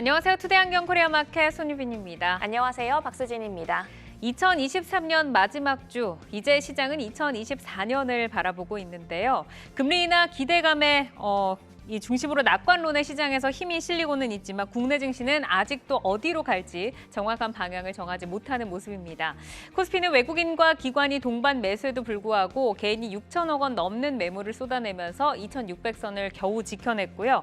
안녕하세요. 투데이안경 코리아마켓 손유빈입니다. 안녕하세요. 박수진입니다. 2023년 마지막 주, 이제 시장은 2024년을 바라보고 있는데요. 금리 인하 기대감에 이 중심으로 낙관론의 시장에서 힘이 실리고는 있지만 국내 증시는 아직도 어디로 갈지 정확한 방향을 정하지 못하는 모습입니다. 코스피는 외국인과 기관이 동반 매수에도 불구하고 개인이 6천억 원 넘는 매물을 쏟아내면서 2,600선을 겨우 지켜냈고요.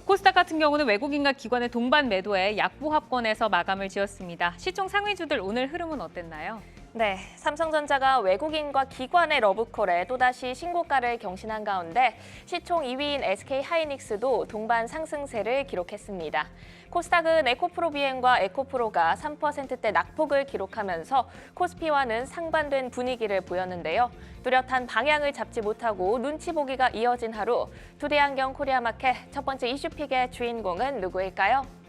코스닥 같은 경우는 외국인과 기관의 동반 매도에 약보합권에서 마감을 지었습니다. 시총 상위주들 오늘 흐름은 어땠나요? 네, 삼성전자가 외국인과 기관의 러브콜에 또다시 신고가를 경신한 가운데 시총 2위인 SK하이닉스도 동반 상승세를 기록했습니다. 코스닥은 에코프로 비행과 에코프로가 3%대 낙폭을 기록하면서 코스피와는 상반된 분위기를 보였는데요. 뚜렷한 방향을 잡지 못하고 눈치 보기가 이어진 하루, 투데이안경 코리아마켓 첫 번째 이슈픽의 주인공은 누구일까요?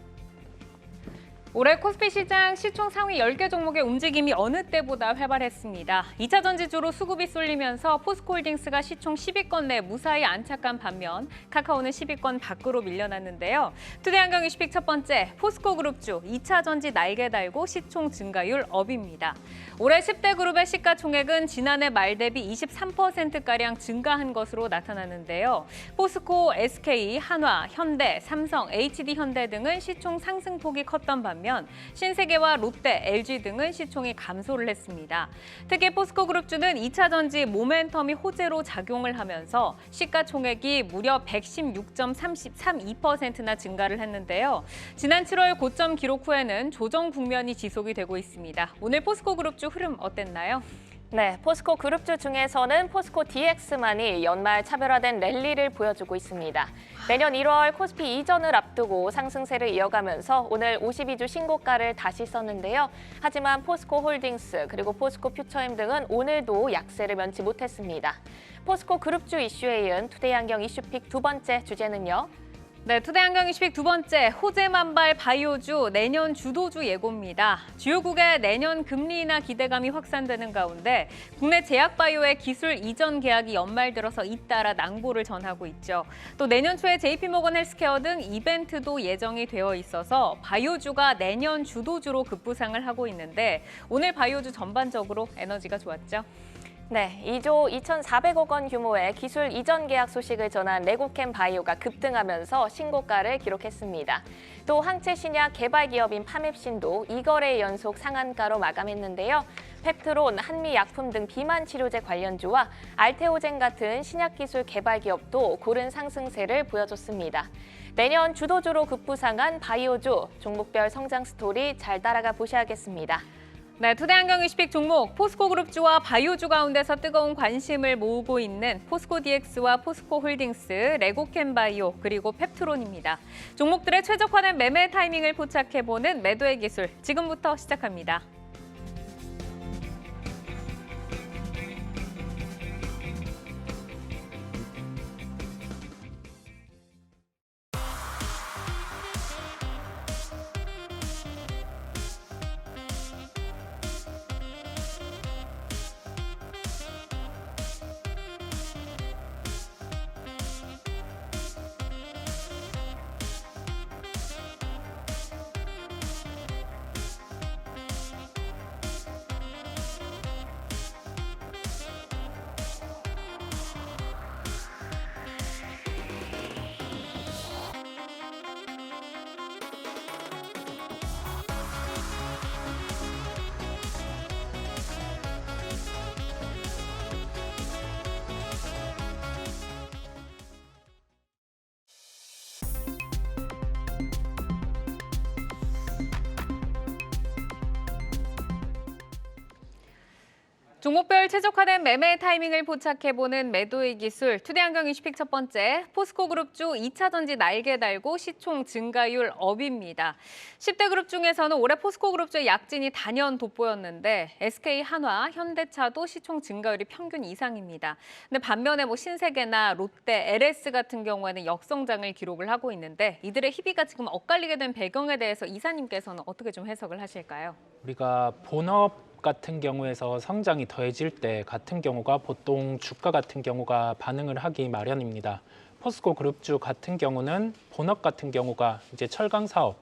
올해 코스피 시장 시총 상위 10개 종목의 움직임이 어느 때보다 활발했습니다. 2차 전지주로 수급이 쏠리면서 포스코홀딩스가 시총 10위권 내 무사히 안착한 반면 카카오는 10위권 밖으로 밀려났는데요. 투데이안경 이슈픽 첫 번째, 포스코그룹주 2차 전지 날개 달고 시총 증가율 업입니다. 올해 10대 그룹의 시가총액은 지난해 말 대비 23%가량 증가한 것으로 나타났는데요. 포스코, SK, 한화, 현대, 삼성, HD현대 등은 시총 상승폭이 컸던 반면 신세계와 롯데, LG 등은 시총이 감소를 했습니다. 특히 포스코그룹주는 2차 전지 모멘텀이 호재로 작용을 하면서 시가총액이 무려 116.32%나 증가를 했는데요. 지난 7월 고점 기록 후에는 조정 국면이 지속이 되고 있습니다. 오늘 포스코그룹주 흐름 어땠나요? 네, 포스코 그룹주 중에서는 포스코 DX만이 연말 차별화된 랠리를 보여주고 있습니다. 내년 1월 코스피 이전을 앞두고 상승세를 이어가면서 오늘 52주 신고가를 다시 썼는데요. 하지만 포스코 홀딩스 그리고 포스코 퓨처엠 등은 오늘도 약세를 면치 못했습니다. 포스코 그룹주 이슈에 이은 투데이안경 이슈픽 두 번째 주제는요. 네, 투데이안경 이슈픽 두 번째, 호재만발 바이오주 내년 주도주 예고입니다. 주요국의 내년 금리 인하 기대감이 확산되는 가운데 국내 제약바이오의 기술 이전 계약이 연말 들어서 잇따라 낭보를 전하고 있죠. 또 내년 초에 JP모건 헬스케어 등 이벤트도 예정이 되어 있어서 바이오주가 내년 주도주로 급부상을 하고 있는데 오늘 바이오주 전반적으로 에너지가 좋았죠. 네, 2조 2,400억 원 규모의 기술 이전 계약 소식을 전한 레고캠 바이오가 급등하면서 신고가를 기록했습니다. 또 항체 신약 개발 기업인 파맵신도 2거래 연속 상한가로 마감했는데요. 펩트론, 한미약품 등 비만 치료제 관련주와 알테오젠 같은 신약 기술 개발 기업도 고른 상승세를 보여줬습니다. 내년 주도주로 급부상한 바이오주, 종목별 성장 스토리 잘 따라가 보셔야겠습니다. 네, 투데이안경 이슈픽 종목 포스코그룹주와 바이오주 가운데서 뜨거운 관심을 모으고 있는 포스코 DX와 포스코 홀딩스, 레고캠바이오 그리고 펩트론입니다. 종목들의 최적화된 매매 타이밍을 포착해보는 매도의 기술, 지금부터 시작합니다. 종목별 최적화된 매매 타이밍을 포착해보는 매도의 기술, 투데이안경 이슈픽 첫 번째, 포스코그룹주 2차 전지 날개 달고 시총 증가율 업입니다. 10대 그룹 중에서는 올해 포스코그룹주의 약진이 단연 돋보였는데 SK, 한화, 현대차도 시총 증가율이 평균 이상입니다. 근데 반면에 신세계나 롯데, LS 같은 경우에는 역성장을 기록을 하고 있는데 이들의 희비가 지금 엇갈리게 된 배경에 대해서 이사님께서는 어떻게 좀 해석을 하실까요? 우리가 본업 같은 경우에서 성장이 더해질 때 같은 경우가 보통 주가 같은 경우가 반응을 하기 마련입니다. 포스코 그룹주 같은 경우는 본업 같은 경우가 이제 철강 사업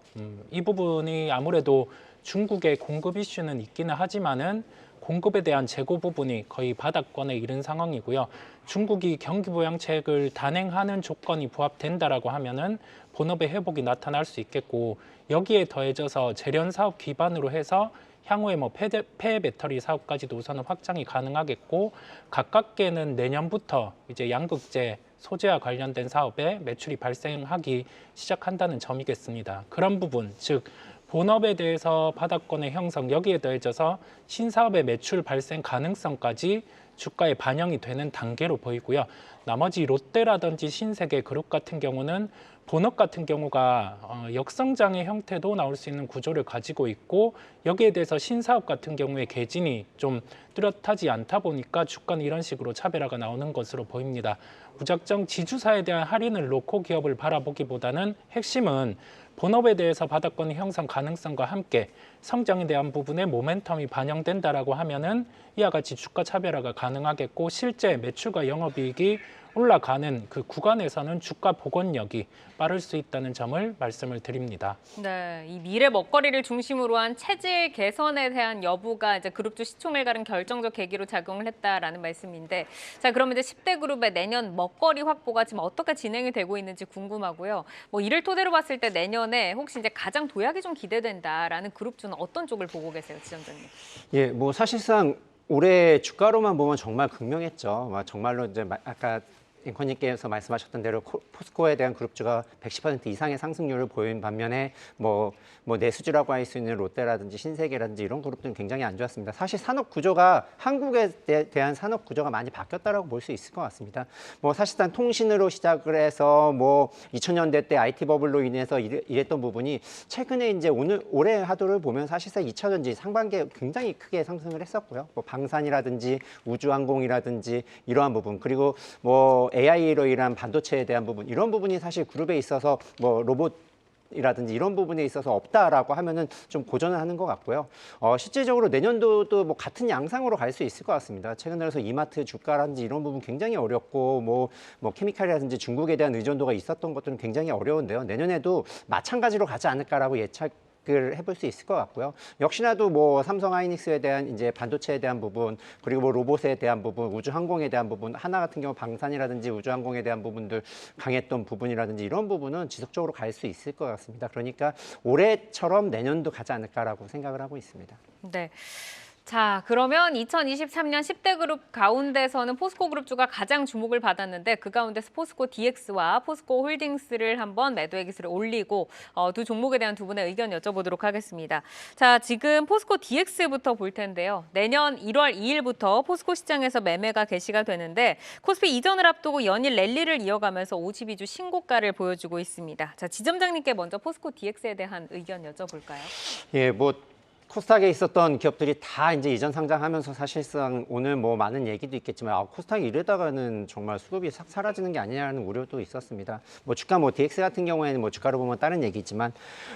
이 부분이 아무래도 중국의 공급 이슈는 있기는 하지만은 공급에 대한 재고 부분이 거의 바닥권에 이른 상황이고요. 중국이 경기 부양책을 단행하는 조건이 부합된다라고 하면은 본업의 회복이 나타날 수 있겠고, 여기에 더해져서 재련 사업 기반으로 해서 향후에 뭐 폐 배터리 사업까지도 우선은 확장이 가능하겠고, 가깝게는 내년부터 이제 양극재 소재와 관련된 사업에 매출이 발생하기 시작한다는 점이겠습니다. 그런 부분, 즉 본업에 대해서 바닥권의 형성, 여기에 더해져서 신사업의 매출 발생 가능성까지 주가에 반영이 되는 단계로 보이고요. 나머지 롯데라든지 신세계 그룹 같은 경우는 본업 같은 경우가 역성장의 형태도 나올 수 있는 구조를 가지고 있고, 여기에 대해서 신사업 같은 경우에 개진이 좀 뚜렷하지 않다 보니까 주가는 이런 식으로 차별화가 나오는 것으로 보입니다. 무작정 지주사에 대한 할인을 놓고 기업을 바라보기보다는 핵심은 본업에 대해서 바닥권 형성 가능성과 함께 성장에 대한 부분에 모멘텀이 반영된다라고 하면은 이와 같이 주가 차별화가 가능하겠고, 실제 매출과 영업이익이 올라가는 그 구간에서는 주가 복원력이 빠를 수 있다는 점을 말씀을 드립니다. 네, 이 미래 먹거리를 중심으로 한 체질 개선에 대한 여부가 이제 그룹주 시총을 가른 결정적 계기로 작용을 했다라는 말씀인데, 자 그러면 이제 10대 그룹의 내년 먹거리 확보가 지금 어떻게 진행이 되고 있는지 궁금하고요. 뭐 이를 토대로 봤을 때 내년에 혹시 이제 가장 도약이 좀 기대된다라는 그룹주는 어떤 쪽을 보고 계세요, 지점장님? 예, 뭐 사실상 올해 주가로만 보면 정말 극명했죠. 정말로 이제 아까 앵커님께서 말씀하셨던 대로 포스코에 대한 그룹주가 110% 이상의 상승률을 보인 반면에 뭐 내수주라고 할 수 있는 롯데라든지 신세계라든지 이런 그룹들은 굉장히 안 좋았습니다. 사실 산업 구조가 한국에 대한 산업 구조가 많이 바뀌었다라고 볼 수 있을 것 같습니다. 뭐 사실상 통신으로 시작을 해서 뭐 2000년대 때 IT 버블로 인해서 이랬던 부분이 최근에 이제 올해 하도를 보면 사실상 2차전지 상반기에 굉장히 크게 상승을 했었고요. 뭐 방산이라든지 우주항공이라든지 이러한 부분, 그리고 뭐 AI로 인한 반도체에 대한 부분, 이런 부분이 사실 그룹에 있어서 뭐 로봇이라든지 이런 부분에 있어서 없다라고 하면은 좀 고전을 하는 것 같고요. 실질적으로 내년도도 뭐 같은 양상으로 갈 수 있을 것 같습니다. 최근 들어서 이마트 주가라든지 이런 부분 굉장히 어렵고, 뭐 케미칼이라든지 중국에 대한 의존도가 있었던 것들은 굉장히 어려운데요. 내년에도 마찬가지로 가지 않을까라고 예측을 해볼 수 있을 것 같고요. 역시나도 뭐 삼성 하이닉스에 대한 이제 반도체에 대한 부분, 그리고 뭐 로봇에 대한 부분, 우주항공에 대한 부분, 하나 같은 경우 방산이라든지 우주항공에 대한 부분들 강했던 부분이라든지 이런 부분은 지속적으로 갈 수 있을 것 같습니다. 그러니까 올해처럼 내년도 가지 않을까라고 생각을 하고 있습니다. 네. 자, 그러면 2023년 10대 그룹 가운데서는 포스코 그룹주가 가장 주목을 받았는데, 그 가운데서 포스코 DX와 포스코 홀딩스를 한번 매도의 기술을 올리고 두 종목에 대한 두 분의 의견 여쭤보도록 하겠습니다. 자, 지금 포스코 DX부터 볼 텐데요. 내년 1월 2일부터 포스코 시장에서 매매가 개시가 되는데, 코스피 이전을 앞두고 연일 랠리를 이어가면서 52주 신고가를 보여주고 있습니다. 자, 지점장님께 먼저 포스코 DX에 대한 의견 여쭤볼까요? 예, 뭐 코스닥에 있었던 기업들이 다 이제 이전 상장하면서 사실상 오늘 뭐 많은 얘기도 있겠지만 코스닥이 이러다가는 정말 수급이 싹 사라지는 게 아니냐는 우려도 있었습니다. 뭐 주가 뭐 DX 같은 경우에는 뭐 주가로 보면 다른 얘기지만,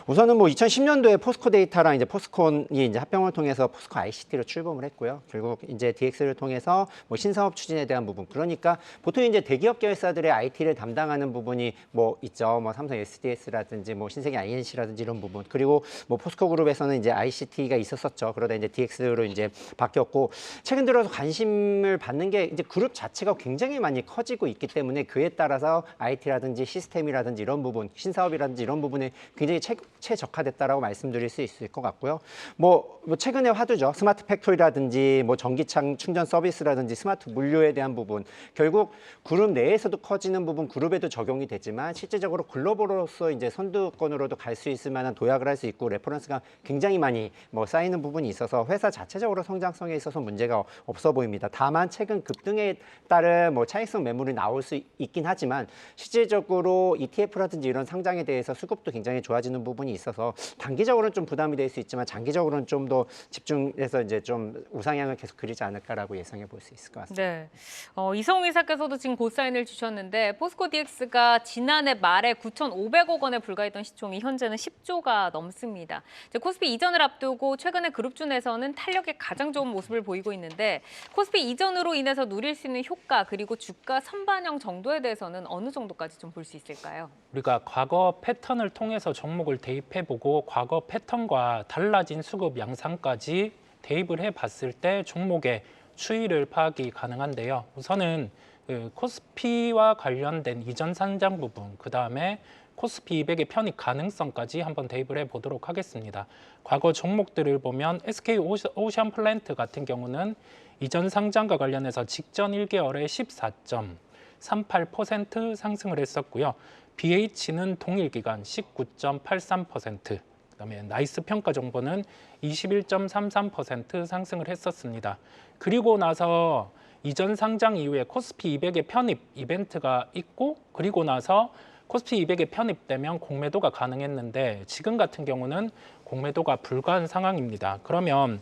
우선은 뭐 2010년도에 포스코 데이터랑 이제 포스콘이 이제 합병을 통해서 포스코 ICT로 출범을 했고요. 결국 이제 DX를 통해서 뭐 신사업 추진에 대한 부분, 그러니까 보통 이제 대기업 계열사들의 IT를 담당하는 부분이 뭐 있죠. 뭐 삼성 SDS라든지 뭐 신세계 INC라든지 이런 부분, 그리고 뭐 포스코 그룹에서는 이제 ICT 가 있었었죠. 그러다 이제 DX로 이제 바뀌었고, 최근 들어서 관심을 받는 게 이제 그룹 자체가 굉장히 많이 커지고 있기 때문에 그에 따라서 IT라든지 시스템이라든지 이런 부분, 신사업이라든지 이런 부분에 굉장히 최적화됐다라고 말씀드릴 수 있을 것 같고요. 뭐 최근에 화두죠. 스마트 팩토리라든지 뭐 전기차 충전 서비스라든지 스마트 물류에 대한 부분, 결국 그룹 내에서도 커지는 부분 그룹에도 적용이 되지만 실질적으로 글로벌로서 이제 선두권으로도 갈 수 있을 만한 도약을 할 수 있고 레퍼런스가 굉장히 많이 뭐 쌓이는 부분이 있어서 회사 자체적으로 성장성에 있어서 문제가 없어 보입니다. 다만 최근 급등에 따른 뭐 차익성 매물이 나올 수 있긴 하지만 실질적으로 ETF라든지 이런 상장에 대해서 수급도 굉장히 좋아지는 부분이 있어서 단기적으로는 좀 부담이 될 수 있지만 장기적으로는 좀 더 집중해서 이제 좀 우상향을 계속 그리지 않을까라고 예상해 볼 수 있을 것 같습니다. 네, 이성우 이사께서도 지금 고사인을 주셨는데, 포스코 DX가 지난해 말에 9,500억 원에 불과했던 시총이 현재는 10조가 넘습니다. 이제 코스피 이전을 앞두고 있고 최근에 그룹준에서는 탄력이 가장 좋은 모습을 보이고 있는데 코스피 이전으로 인해서 누릴 수 있는 효과 그리고 주가 선반영 정도에 대해서는 어느 정도까지 좀 볼 수 있을까요? 우리가 과거 패턴을 통해서 종목을 대입해보고 과거 패턴과 달라진 수급 양상까지 대입을 해봤을 때 종목의 추이를 파악이 가능한데요. 우선은 코스피와 관련된 이전 상장 부분, 그다음에 코스피 200의 편입 가능성까지 한번 대입을 해보도록 하겠습니다. 과거 종목들을 보면 SK 오션 플랜트 같은 경우는 이전 상장과 관련해서 직전 1개월에 14.38% 상승을 했었고요. BH는 동일 기간 19.83%, 그다음에 나이스 평가 정보는 21.33% 상승을 했었습니다. 그리고 나서 이전 상장 이후에 코스피 200의 편입 이벤트가 있고 그리고 나서 코스피 200에 편입되면 공매도가 가능했는데 지금 같은 경우는 공매도가 불가한 상황입니다. 그러면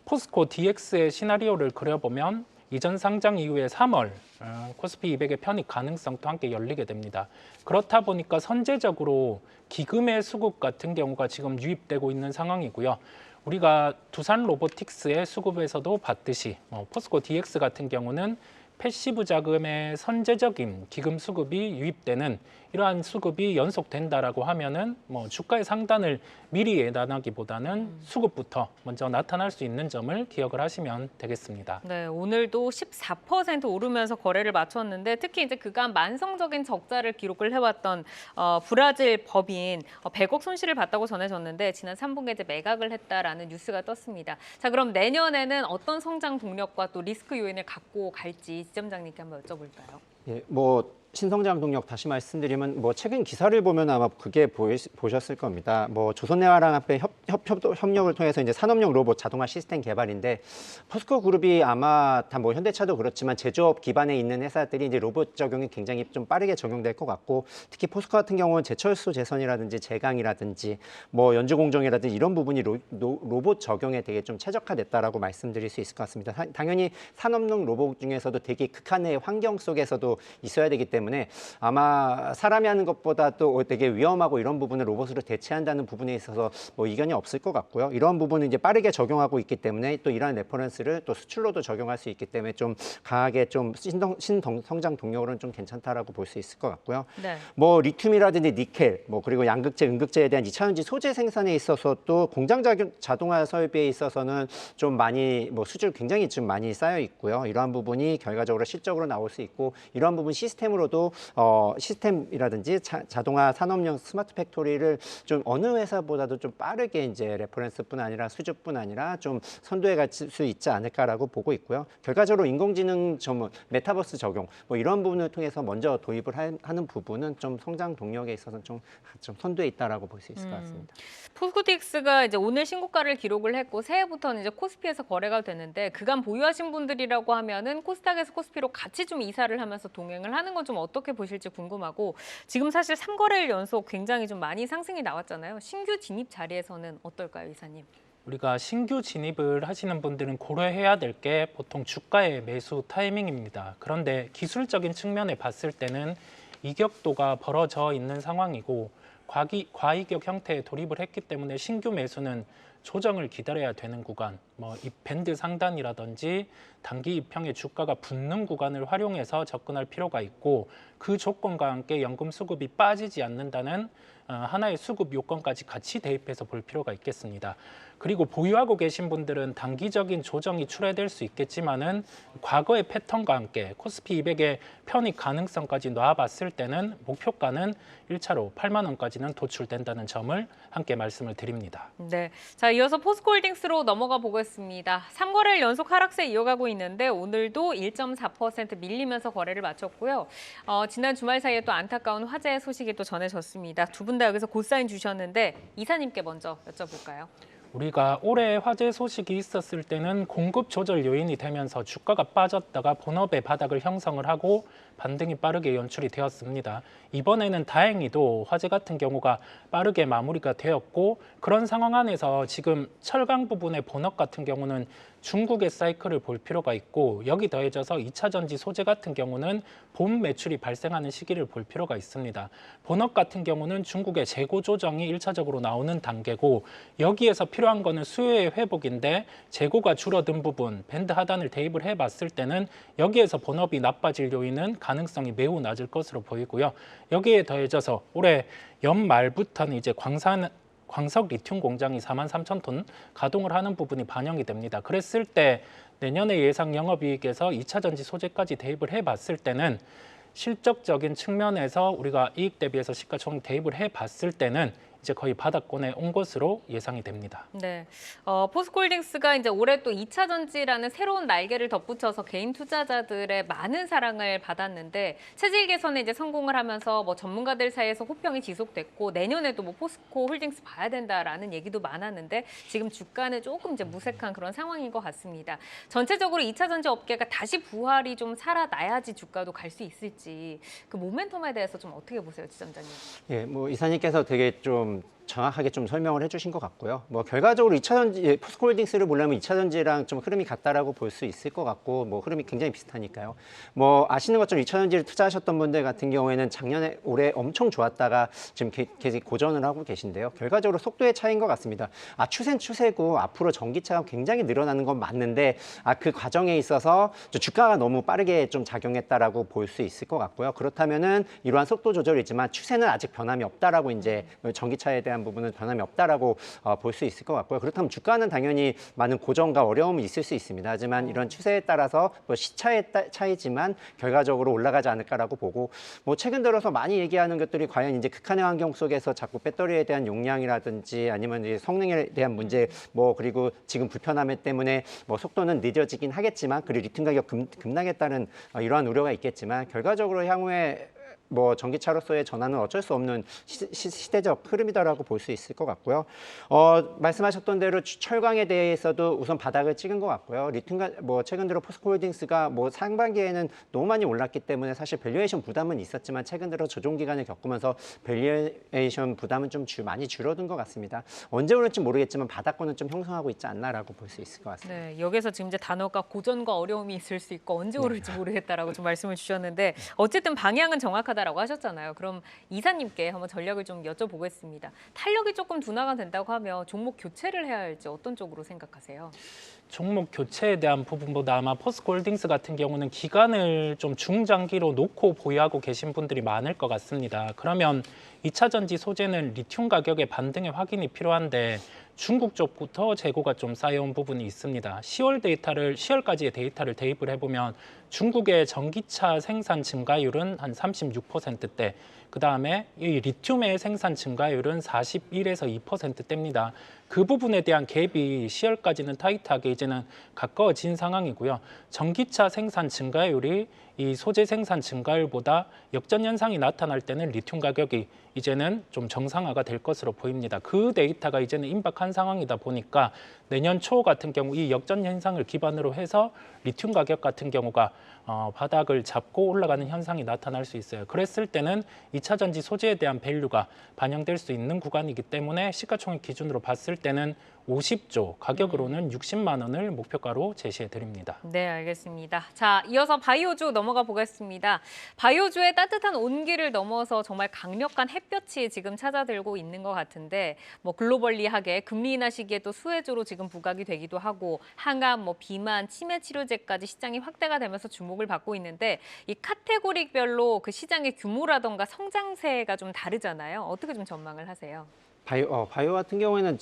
포스코 DX의 시나리오를 그려보면 이전 상장 이후에 3월 코스피 200의 편입 가능성도 함께 열리게 됩니다. 그렇다 보니까 선제적으로 기금의 수급 같은 경우가 지금 유입되고 있는 상황이고요. 우리가 두산 로보틱스의 수급에서도 봤듯이 포스코 DX 같은 경우는 패시브 자금의 선제적인 기금 수급이 유입되는 이러한 수급이 연속된다라고 하면은 주가의 상단을 미리 예단하기보다는 수급부터 먼저 나타날 수 있는 점을 기억을 하시면 되겠습니다. 네, 오늘도 14% 오르면서 거래를 마쳤는데 특히 이제 그간 만성적인 적자를 기록을 해왔던 브라질 법인 100억 손실을 봤다고 전해졌는데 지난 3분기에 이제 매각을 했다라는 뉴스가 떴습니다. 자, 그럼 내년에는 어떤 성장 동력과 또 리스크 요인을 갖고 갈지 지점장님께 한번 여쭤볼까요? 예, 신성장 동력 다시 말씀드리면 최근 기사를 보면 아마 그게 보셨을 겁니다. 조선내화랑 합의 협력을 통해서 이제 산업용 로봇 자동화 시스템 개발인데 포스코 그룹이 아마 다 현대차도 그렇지만 제조업 기반에 있는 회사들이 이제 로봇 적용이 굉장히 좀 빠르게 적용될 것 같고 특히 포스코 같은 경우는 제철소 재선이라든지 제강이라든지 연주공정이라든지 이런 부분이 로봇 적용에 되게 좀 최적화됐다라고 말씀드릴 수 있을 것 같습니다. 당연히 산업용 로봇 중에서도 되게 극한의 환경 속에서도 있어야 되기 때문에 아마 사람이 하는 것보다 또 되게 위험하고 이런 부분을 로봇으로 대체한다는 부분에 있어서 이견이 없을 것 같고요. 이런 부분은 이제 빠르게 적용하고 있기 때문에 또 이러한 레퍼런스를 또 수출로도 적용할 수 있기 때문에 좀 강하게 좀 신성장 동력으로는 좀 괜찮다라고 볼 수 있을 것 같고요. 네. 리튬이라든지 니켈, 그리고 양극재, 음극재에 대한 2차전지 소재 생산에 있어서도 공장 자동화 설비에 있어서는 좀 많이 수출 굉장히 좀 많이 쌓여 있고요. 이러한 부분이 결과적으로 실적으로 나올 수 있고 이러한 부분 시스템으로도 시스템이라든지 자동화 산업용 스마트 팩토리를 좀 어느 회사보다도 좀 빠르게 이제 레퍼런스뿐 아니라 수주뿐 아니라 좀 선도해 갈 수 있지 않을까라고 보고 있고요. 결과적으로 인공지능 전문, 메타버스 적용 이런 부분을 통해서 먼저 도입을 하는 부분은 좀 성장 동력에 있어서 좀 선도해 있다라고 볼 수 있을 것 같습니다. 포스코 DX가 이제 오늘 신고가를 기록을 했고 새해부터는 이제 코스피에서 거래가 되는데 그간 보유하신 분들이라고 하면은 코스닥에서 코스피로 같이 좀 이사를 하면서 동행을 하는 건 좀 어떻게 보실지 궁금하고 지금 사실 3거래일 연속 굉장히 좀 많이 상승이 나왔잖아요. 신규 진입 자리에서는 어떨까요, 이사님? 우리가 신규 진입을 하시는 분들은 고려해야 될 게 보통 주가의 매수 타이밍입니다. 그런데 기술적인 측면에 봤을 때는 이격도가 벌어져 있는 상황이고 과이격 형태에 돌입을 했기 때문에 신규 매수는 조정을 기다려야 되는 구간, 이 밴드 상단이라든지 단기 입형의 주가가 붙는 구간을 활용해서 접근할 필요가 있고 그 조건과 함께 연금 수급이 빠지지 않는다는 하나의 수급 요건까지 같이 대입해서 볼 필요가 있겠습니다. 그리고 보유하고 계신 분들은 단기적인 조정이 출회될 수 있겠지만은 과거의 패턴과 함께 코스피 200의 편입 가능성까지 놔봤을 때는 목표가는 1차로 8만 원까지는 도출된다는 점을 함께 말씀을 드립니다. 네, 자 이어서 포스코홀딩스로 넘어가 보겠습니다. 3거래일 연속 하락세 이어가고 있는데 오늘도 1.4% 밀리면서 거래를 마쳤고요. 지난 주말 사이에 또 안타까운 화재 소식이 또 전해졌습니다. 두 분 다 여기서 고사인 주셨는데 이사님께 먼저 여쭤볼까요? 우리가 올해 화재 소식이 있었을 때는 공급 조절 요인이 되면서 주가가 빠졌다가 본업의 바닥을 형성을 하고 반등이 빠르게 연출이 되었습니다. 이번에는 다행히도 화재 같은 경우가 빠르게 마무리가 되었고 그런 상황 안에서 지금 철강 부분의 본업 같은 경우는 중국의 사이클을 볼 필요가 있고 여기 더해져서 2차 전지 소재 같은 경우는 봄 매출이 발생하는 시기를 볼 필요가 있습니다. 본업 같은 경우는 중국의 재고 조정이 1차적으로 나오는 단계고 여기에서 필요한 거는 수요의 회복인데 재고가 줄어든 부분 밴드 하단을 대입을 해봤을 때는 여기에서 본업이 나빠질 요인은 가능성이 매우 낮을 것으로 보이고요. 여기에 더해져서 올해 연말부터는 이제 광석 리튬 공장이 43,000톤 가동을 하는 부분이 반영이 됩니다. 그랬을 때 내년에 예상 영업이익에서 2차 전지 소재까지 대입을 해봤을 때는 실적적인 측면에서 우리가 이익 대비해서 시가총액 대입을 해봤을 때는 이제 거의 바닥권에 온 것으로 예상이 됩니다. 네, 포스코홀딩스가 이제 올해 또 2차 전지라는 새로운 날개를 덧붙여서 개인 투자자들의 많은 사랑을 받았는데 체질 개선에 이제 성공을 하면서 뭐 전문가들 사이에서 호평이 지속됐고 내년에도 뭐 포스코홀딩스 봐야 된다라는 얘기도 많았는데 지금 주가는 조금 이제 무색한 그런 상황인 것 같습니다. 전체적으로 2차 전지 업계가 다시 부활이 좀 살아나야지 주가도 갈 수 있을지 그 모멘텀에 대해서 좀 어떻게 보세요, 지점장님? 예, 뭐 이사님께서 되게 좀 정확하게 좀 설명을 해주신 것 같고요. 뭐 결과적으로 2차 전지 포스코홀딩스를 보려면 2차 전지랑 좀 흐름이 같다라고 볼 수 있을 것 같고 뭐 흐름이 굉장히 비슷하니까요. 뭐 아시는 것처럼 2차 전지를 투자하셨던 분들 같은 경우에는 작년에 올해 엄청 좋았다가 지금 계속 고전을 하고 계신데요. 결과적으로 속도의 차이인 것 같습니다. 추세는 추세고 앞으로 전기차가 굉장히 늘어나는 건 맞는데 그 과정에 있어서 주가가 너무 빠르게 좀 작용했다라고 볼 수 있을 것 같고요. 그렇다면은 이러한 속도 조절이지만 추세는 아직 변함이 없다라고 이제 전기차에 대한 부분은 변함이 없다라고 볼 수 있을 것 같고요. 그렇다면 주가는 당연히 많은 고정과 어려움이 있을 수 있습니다. 하지만 이런 추세에 따라서 뭐 시차의 차이지만 결과적으로 올라가지 않을까라고 보고 뭐 최근 들어서 많이 얘기하는 것들이 과연 이제 극한의 환경 속에서 자꾸 배터리에 대한 용량이라든지 아니면 이제 성능에 대한 문제 뭐 그리고 지금 불편함 때문에 뭐 속도는 늦어지긴 하겠지만 그리고 리튬 가격 급락에 따른 이러한 우려가 있겠지만 결과적으로 향후에 뭐 전기차로서의 전환은 어쩔 수 없는 시대적 흐름이다라고 볼 수 있을 것 같고요. 말씀하셨던 대로 철강에 대해서도 우선 바닥을 찍은 것 같고요. 뭐 최근 들어 포스코홀딩스가 뭐 상반기에는 너무 많이 올랐기 때문에 사실 밸류에이션 부담은 있었지만 최근 들어 조정 기간을 겪으면서 밸류에이션 부담은 좀 많이 줄어든 것 같습니다. 언제 오를지 모르겠지만 바닥권은 좀 형성하고 있지 않나라고 볼 수 있을 것 같습니다. 네, 여기서 지금 이제 단어가 고전과 어려움이 있을 수 있고 언제 오를지 모르겠다라고 좀 말씀을 주셨는데 어쨌든 방향은 정확하다라고 하셨잖아요. 그럼 이사님께 한번 전략을 좀 여쭤보겠습니다. 탄력이 조금 둔화가 된다고 하면 종목 교체를 해야 할지 어떤 쪽으로 생각하세요? 종목 교체에 대한 부분보다 아마 포스코홀딩스 같은 경우는 기간을 좀 중장기로 놓고 보유하고 계신 분들이 많을 것 같습니다. 그러면 2차 전지 소재는 리튬 가격의 반등의 확인이 필요한데 중국 쪽부터 재고가 좀 쌓여온 부분이 있습니다. 10월까지의 데이터를 대입을 해보면 중국의 전기차 생산 증가율은 한 36%대, 그 다음에 이 리튬의 생산 증가율은 41에서 2%대입니다. 그 부분에 대한 갭이 10월까지는 타이트하게 이제는 가까워진 상황이고요. 전기차 생산 증가율이 이 소재 생산 증가율보다 역전 현상이 나타날 때는 리튬 가격이 이제는 좀 정상화가 될 것으로 보입니다. 그 데이터가 이제는 임박한 상황이다 보니까 내년 초 같은 경우 이 역전 현상을 기반으로 해서 리튬 가격 같은 경우가 바닥을 잡고 올라가는 현상이 나타날 수 있어요. 그랬을 때는 2차 전지 소재에 대한 밸류가 반영될 수 있는 구간이기 때문에 시가총액 기준으로 봤을 때는 50조, 가격으로는 60만 원을 목표가로 제시해 드립니다. 네, 알겠습니다. 자, 이어서 바이오주 넘어가 보겠습니다. 바이오주의 따뜻한 온기를 넘어서 정말 강력한 햇볕이 지금 찾아들고 있는 것 같은데 뭐 글로벌리하게 금리 인하 시기에 또 수혜주로 지금 부각이 되기도 하고 항암, 뭐 비만, 치매 치료제까지 시장이 확대가 되면서 주목을 받고 있는데 이 카테고리별로 그 시장의 규모라던가 성장세가 좀 다르잖아요. 어떻게 좀 전망을 하세요? 바이오 같은 경우에는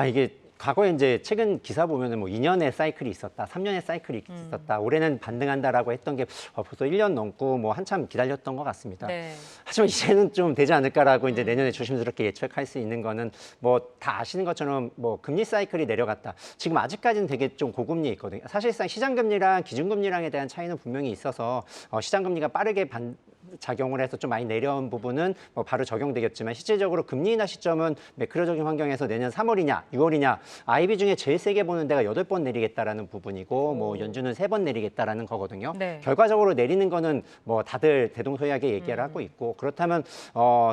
이게 과거에 이제 최근 기사 보면은 뭐 2년의 사이클이 있었다, 3년의 사이클이 있었다, 올해는 반등한다라고 했던 게 벌써 1년 넘고 뭐 한참 기다렸던 것 같습니다. 네. 하지만 이제는 좀 되지 않을까라고 이제 내년에 조심스럽게 예측할 수 있는 거는 뭐 다 아시는 것처럼 뭐 금리 사이클이 내려갔다. 지금 아직까지는 되게 좀 고금리에 있거든요. 사실상 시장금리랑 기준금리랑에 대한 차이는 분명히 있어서 시장금리가 빠르게 작용을 해서 좀 많이 내려온 부분은 뭐 바로 적용되겠지만 실질적으로 금리 인하 시점은 매크로적인 환경에서 내년 3월이냐 6월이냐 IB 중에 제일 세게 보는 데가 8번 내리겠다라는 부분이고 뭐 연준은 3번 내리겠다라는 거거든요. 네. 결과적으로 내리는 거는 뭐 다들 대동소이하게 얘기를 하고 있고 그렇다면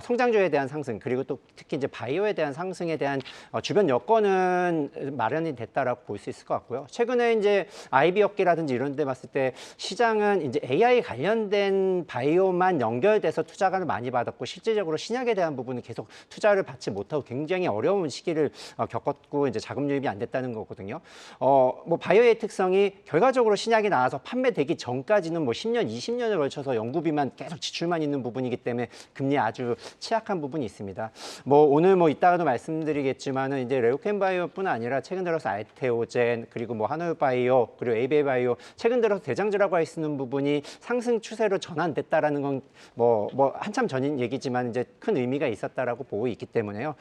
성장주에 대한 상승 그리고 또 특히 이제 바이오에 대한 상승에 대한 주변 여건은 마련이 됐다라고 볼 수 있을 것 같고요. 최근에 이제 IB 업계라든지 이런 데 봤을 때 시장은 이제 AI 관련된 바이오만 연결돼서 투자가 많이 받았고 실질적으로 신약에 대한 부분은 계속 투자를 받지 못하고 굉장히 어려운 시기를 겪었고 이제 자금 유입이 안 됐다는 거거든요. 뭐 바이오의 특성이 결과적으로 신약이 나와서 판매되기 전까지는 뭐 10년, 20년을 걸쳐서 연구비만 계속 지출만 있는 부분이기 때문에 금리에 아주 취약한 부분이 있습니다. 뭐 오늘 뭐 이따가도 말씀드리겠지만은 이제 레오켄 바이오뿐 아니라 최근 들어서 알테오젠 그리고 뭐 한올 바이오 그리고 에이비에 바이오 최근 들어서 대장주라고 할 수 있는 부분이 상승 추세로 전환됐다라는 건 뭐 한참 전인 얘기지만 이제 큰 의미가 있었다라고 보고 있기 때문에요.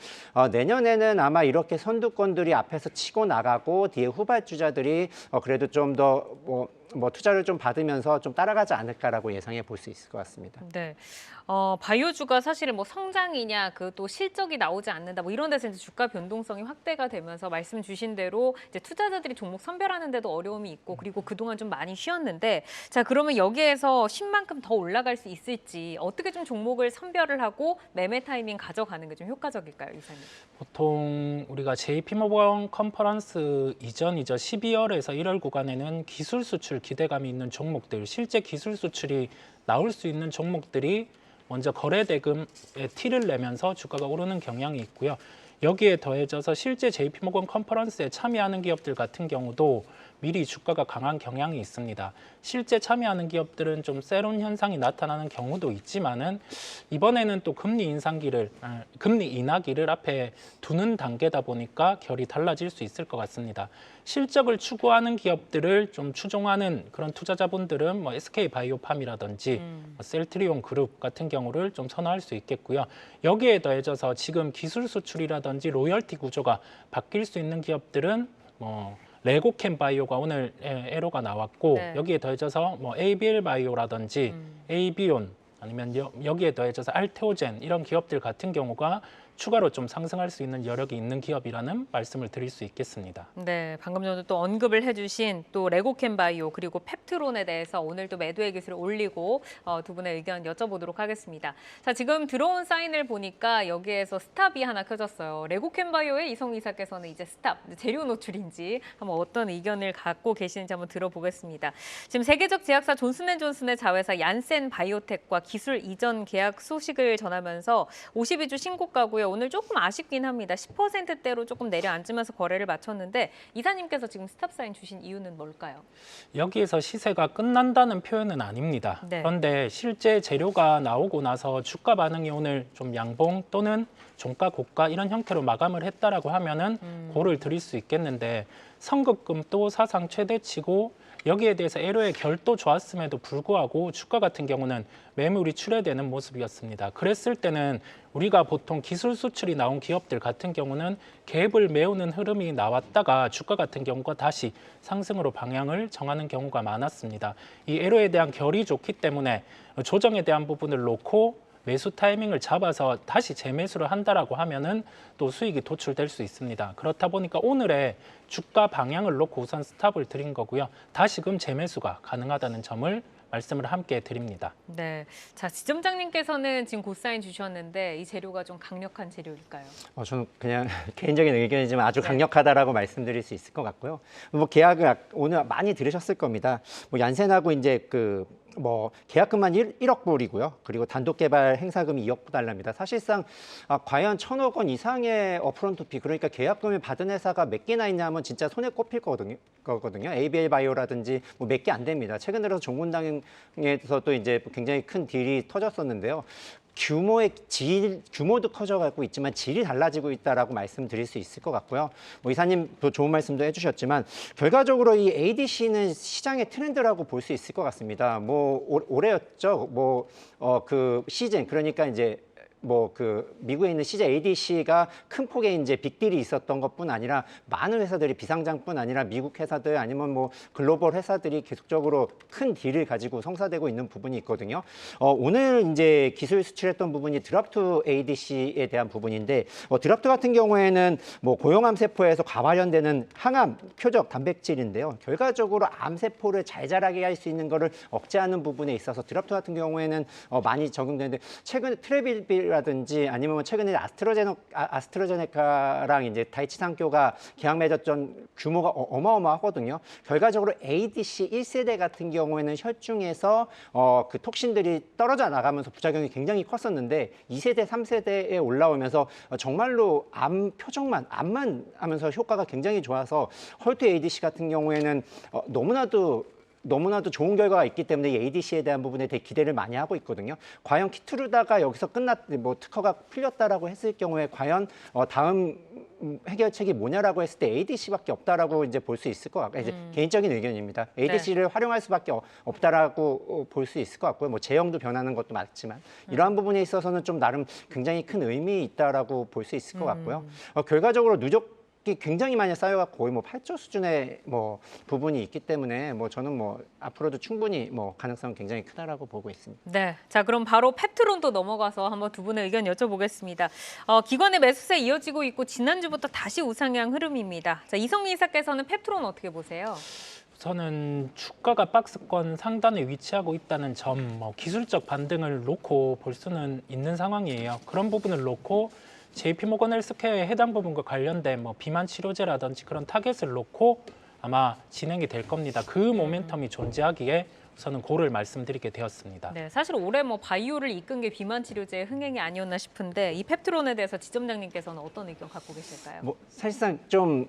내년에는 아마 이렇게 선두권들이 앞에서 치고 나가고 뒤에 후발주자들이 그래도 좀 더 뭐 투자를 좀 받으면서 좀 따라가지 않을까라고 예상해 볼 수 있을 것 같습니다. 네. 바이오주가 사실은 뭐 성장이냐 그 또 실적이 나오지 않는다 뭐 이런 데서 이제 주가 변동성이 확대가 되면서 말씀 주신 대로 이제 투자자들이 종목 선별하는 데도 어려움이 있고 그리고 그동안 좀 많이 쉬었는데 자 그러면 여기에서 10만큼 더 올라갈 수 있을지 어떻게 좀 종목을 선별을 하고 매매 타이밍 가져가는 게 좀 효과적일까요, 이사님? 보통 우리가 JP모건 컨퍼런스 이전이죠. 12월에서 1월 구간에는 기술 수출 기대감이 있는 종목들, 실제 기술 수출이 나올 수 있는 종목들이 먼저 거래 대금에 티를 내면서 주가가 오르는 경향이 있고요. 여기에 더해져서 실제 JP모건 컨퍼런스에 참여하는 기업들 같은 경우도 미리 주가가 강한 경향이 있습니다. 실제 참여하는 기업들은 좀 세론 현상이 나타나는 경우도 있지만은 이번에는 또 금리 인하기를 앞에 두는 단계다 보니까 결이 달라질 수 있을 것 같습니다. 실적을 추구하는 기업들을 좀 추종하는 그런 투자자분들은 뭐 SK바이오팜이라든지 셀트리온 그룹 같은 경우를 좀 선호할 수 있겠고요. 여기에 더해져서 지금 기술 수출이라든지 로열티 구조가 바뀔 수 있는 기업들은 뭐 레고캠 바이오가 오늘 에로가 나왔고 네. 여기에 더해져서 뭐 ABL 바이오라든지 에이비온 아니면 여기에 더해져서 알테오젠 이런 기업들 같은 경우가 추가로 좀 상승할 수 있는 여력이 있는 기업이라는 말씀을 드릴 수 있겠습니다. 네, 방금 전에 또 언급을 해주신 또 레고캠 바이오 그리고 펩트론에 대해서 오늘 또 매도의 기술을 올리고 두 분의 의견 여쭤보도록 하겠습니다. 자, 지금 들어온 사인을 보니까 여기에서 스탑이 하나 켜졌어요. 레고캠 바이오의 이성우 이사께서는 이제 스탑, 재료 노출인지 한번 어떤 의견을 갖고 계시는지 한번 들어보겠습니다. 지금 세계적 제약사 존슨앤존슨의 자회사 얀센 바이오텍과 기술 이전 계약 소식을 전하면서 52주 신고가고요. 오늘 조금 아쉽긴 합니다. 10%대로 조금 내려앉으면서 거래를 마쳤는데 이사님께서 지금 스탑 사인 주신 이유는 뭘까요? 여기에서 시세가 끝난다는 표현은 아닙니다. 네. 그런데 실제 재료가 나오고 나서 주가 반응이 오늘 좀 양봉 또는 종가 고가 이런 형태로 마감을 했다라고 하면은 고를 드릴 수 있겠는데 선급금도 사상 최대치고 여기에 대해서 에로의 결도 좋았음에도 불구하고 주가 같은 경우는 매물이 출회되는 모습이었습니다. 그랬을 때는 우리가 보통 기술 수출이 나온 기업들 같은 경우는 갭을 메우는 흐름이 나왔다가 주가 같은 경우가 다시 상승으로 방향을 정하는 경우가 많았습니다. 이 에로에 대한 결이 좋기 때문에 조정에 대한 부분을 놓고 매수 타이밍을 잡아서 다시 재매수를 한다라고 하면은 또 수익이 도출될 수 있습니다. 그렇다 보니까 오늘의 주가 방향을 놓고 우선 스탑을 드린 거고요. 다시금 재매수가 가능하다는 점을 말씀을 함께 드립니다. 네, 자 지점장님께서는 지금 고사인 주셨는데 이 재료가 좀 강력한 재료일까요? 저는 그냥 개인적인 의견이지만 아주 네. 강력하다라고 말씀드릴 수 있을 것 같고요. 뭐 계약을 오늘 많이 들으셨을 겁니다. 뭐 얀센하고 이제 뭐 계약금만 1억 불이고요. 그리고 단독 개발 행사금이 2억 달러입니다. 사실상 과연 1,000억 원 이상의 업프론트 피 그러니까 계약금을 받은 회사가 몇 개나 있냐면 진짜 손에 꼽힐 거거든요. ABL 바이오라든지 뭐 몇 개 안 됩니다. 최근 들어서 종군당에서도 이제 굉장히 큰 딜이 터졌었는데요. 규모도 커져가고 있지만 질이 달라지고 있다라고 말씀드릴 수 있을 것 같고요. 뭐 이사님도 좋은 말씀도 해주셨지만 결과적으로 이 ADC는 시장의 트렌드라고 볼 수 있을 것 같습니다. 뭐 올해였죠. 그 시즌 그러니까 이제 뭐 그 미국에 있는 CJADC가 큰 폭의 이제 빅딜이 있었던 것뿐 아니라 많은 회사들이 비상장뿐 아니라 미국 회사들 아니면 뭐 글로벌 회사들이 계속적으로 큰 딜을 가지고 성사되고 있는 부분이 있거든요. 오늘 이제 기술 수출했던 부분이 드랍트 ADC에 대한 부분인데 드랍트 같은 경우에는 뭐 고용암 세포에서 과발현되는 항암, 표적, 단백질인데요. 결과적으로 암 세포를 잘 자라게 할 수 있는 거를 억제하는 부분에 있어서 드랍트 같은 경우에는 많이 적용되는데 최근에 트레빌이라든지 아니면 뭐 최근에 아스트라제네카랑 이제 다이치 산교가 계약 맺었던 규모가 어마어마하거든요. 결과적으로 ADC 1세대 같은 경우에는 혈중에서 그 톡신들이 떨어져 나가면서 부작용이 굉장히 컸었는데 2세대, 3세대에 올라오면서 정말로 암 표적만, 암만 하면서 효과가 굉장히 좋아서 헐트 ADC 같은 경우에는 너무나도 좋은 결과가 있기 때문에 이 ADC에 대한 부분에 되게 기대를 많이 하고 있거든요. 과연 키투르다가 여기서 뭐 특허가 풀렸다라고 했을 경우에 과연 다음 해결책이 뭐냐라고 했을 때 ADC밖에 없다라고 이제 볼 수 있을 것 같고 이제 개인적인 의견입니다. ADC를 활용할 수밖에 없다라고 볼 수 있을 것 같고요. 뭐 제형도 변하는 것도 맞지만 이러한 부분에 있어서는 좀 나름 굉장히 큰 의미 있다라고 볼 수 있을 것 같고요. 결과적으로 누적이 굉장히 많이 쌓여갖고 거의 뭐 8조 수준의 뭐 부분이 있기 때문에 뭐 저는 뭐 앞으로도 충분히 뭐 가능성은 굉장히 크다라고 보고 있습니다. 네, 자 그럼 바로 펩트론도 넘어가서 한번 두 분의 의견 여쭤보겠습니다. 기관의 매수세 이어지고 있고 지난주부터 다시 우상향 흐름입니다. 자 이성민 이사께서는 펩트론 어떻게 보세요? 저는 주가가 박스권 상단에 위치하고 있다는 점, 뭐 기술적 반등을 놓고 볼 수는 있는 상황이에요. 그런 부분을 놓고 JP모건 헬스케어의 해당 부분과 관련된 뭐 비만 치료제라든지 그런 타겟을 놓고 아마 진행이 될 겁니다. 그 모멘텀이 존재하기에 우선은 고를 말씀드리게 되었습니다. 네, 사실 올해 뭐 바이오를 이끈 게 비만 치료제의 흥행이 아니었나 싶은데 이 펩트론에 대해서 지점장님께서는 어떤 의견 갖고 계실까요? 뭐 사실상 좀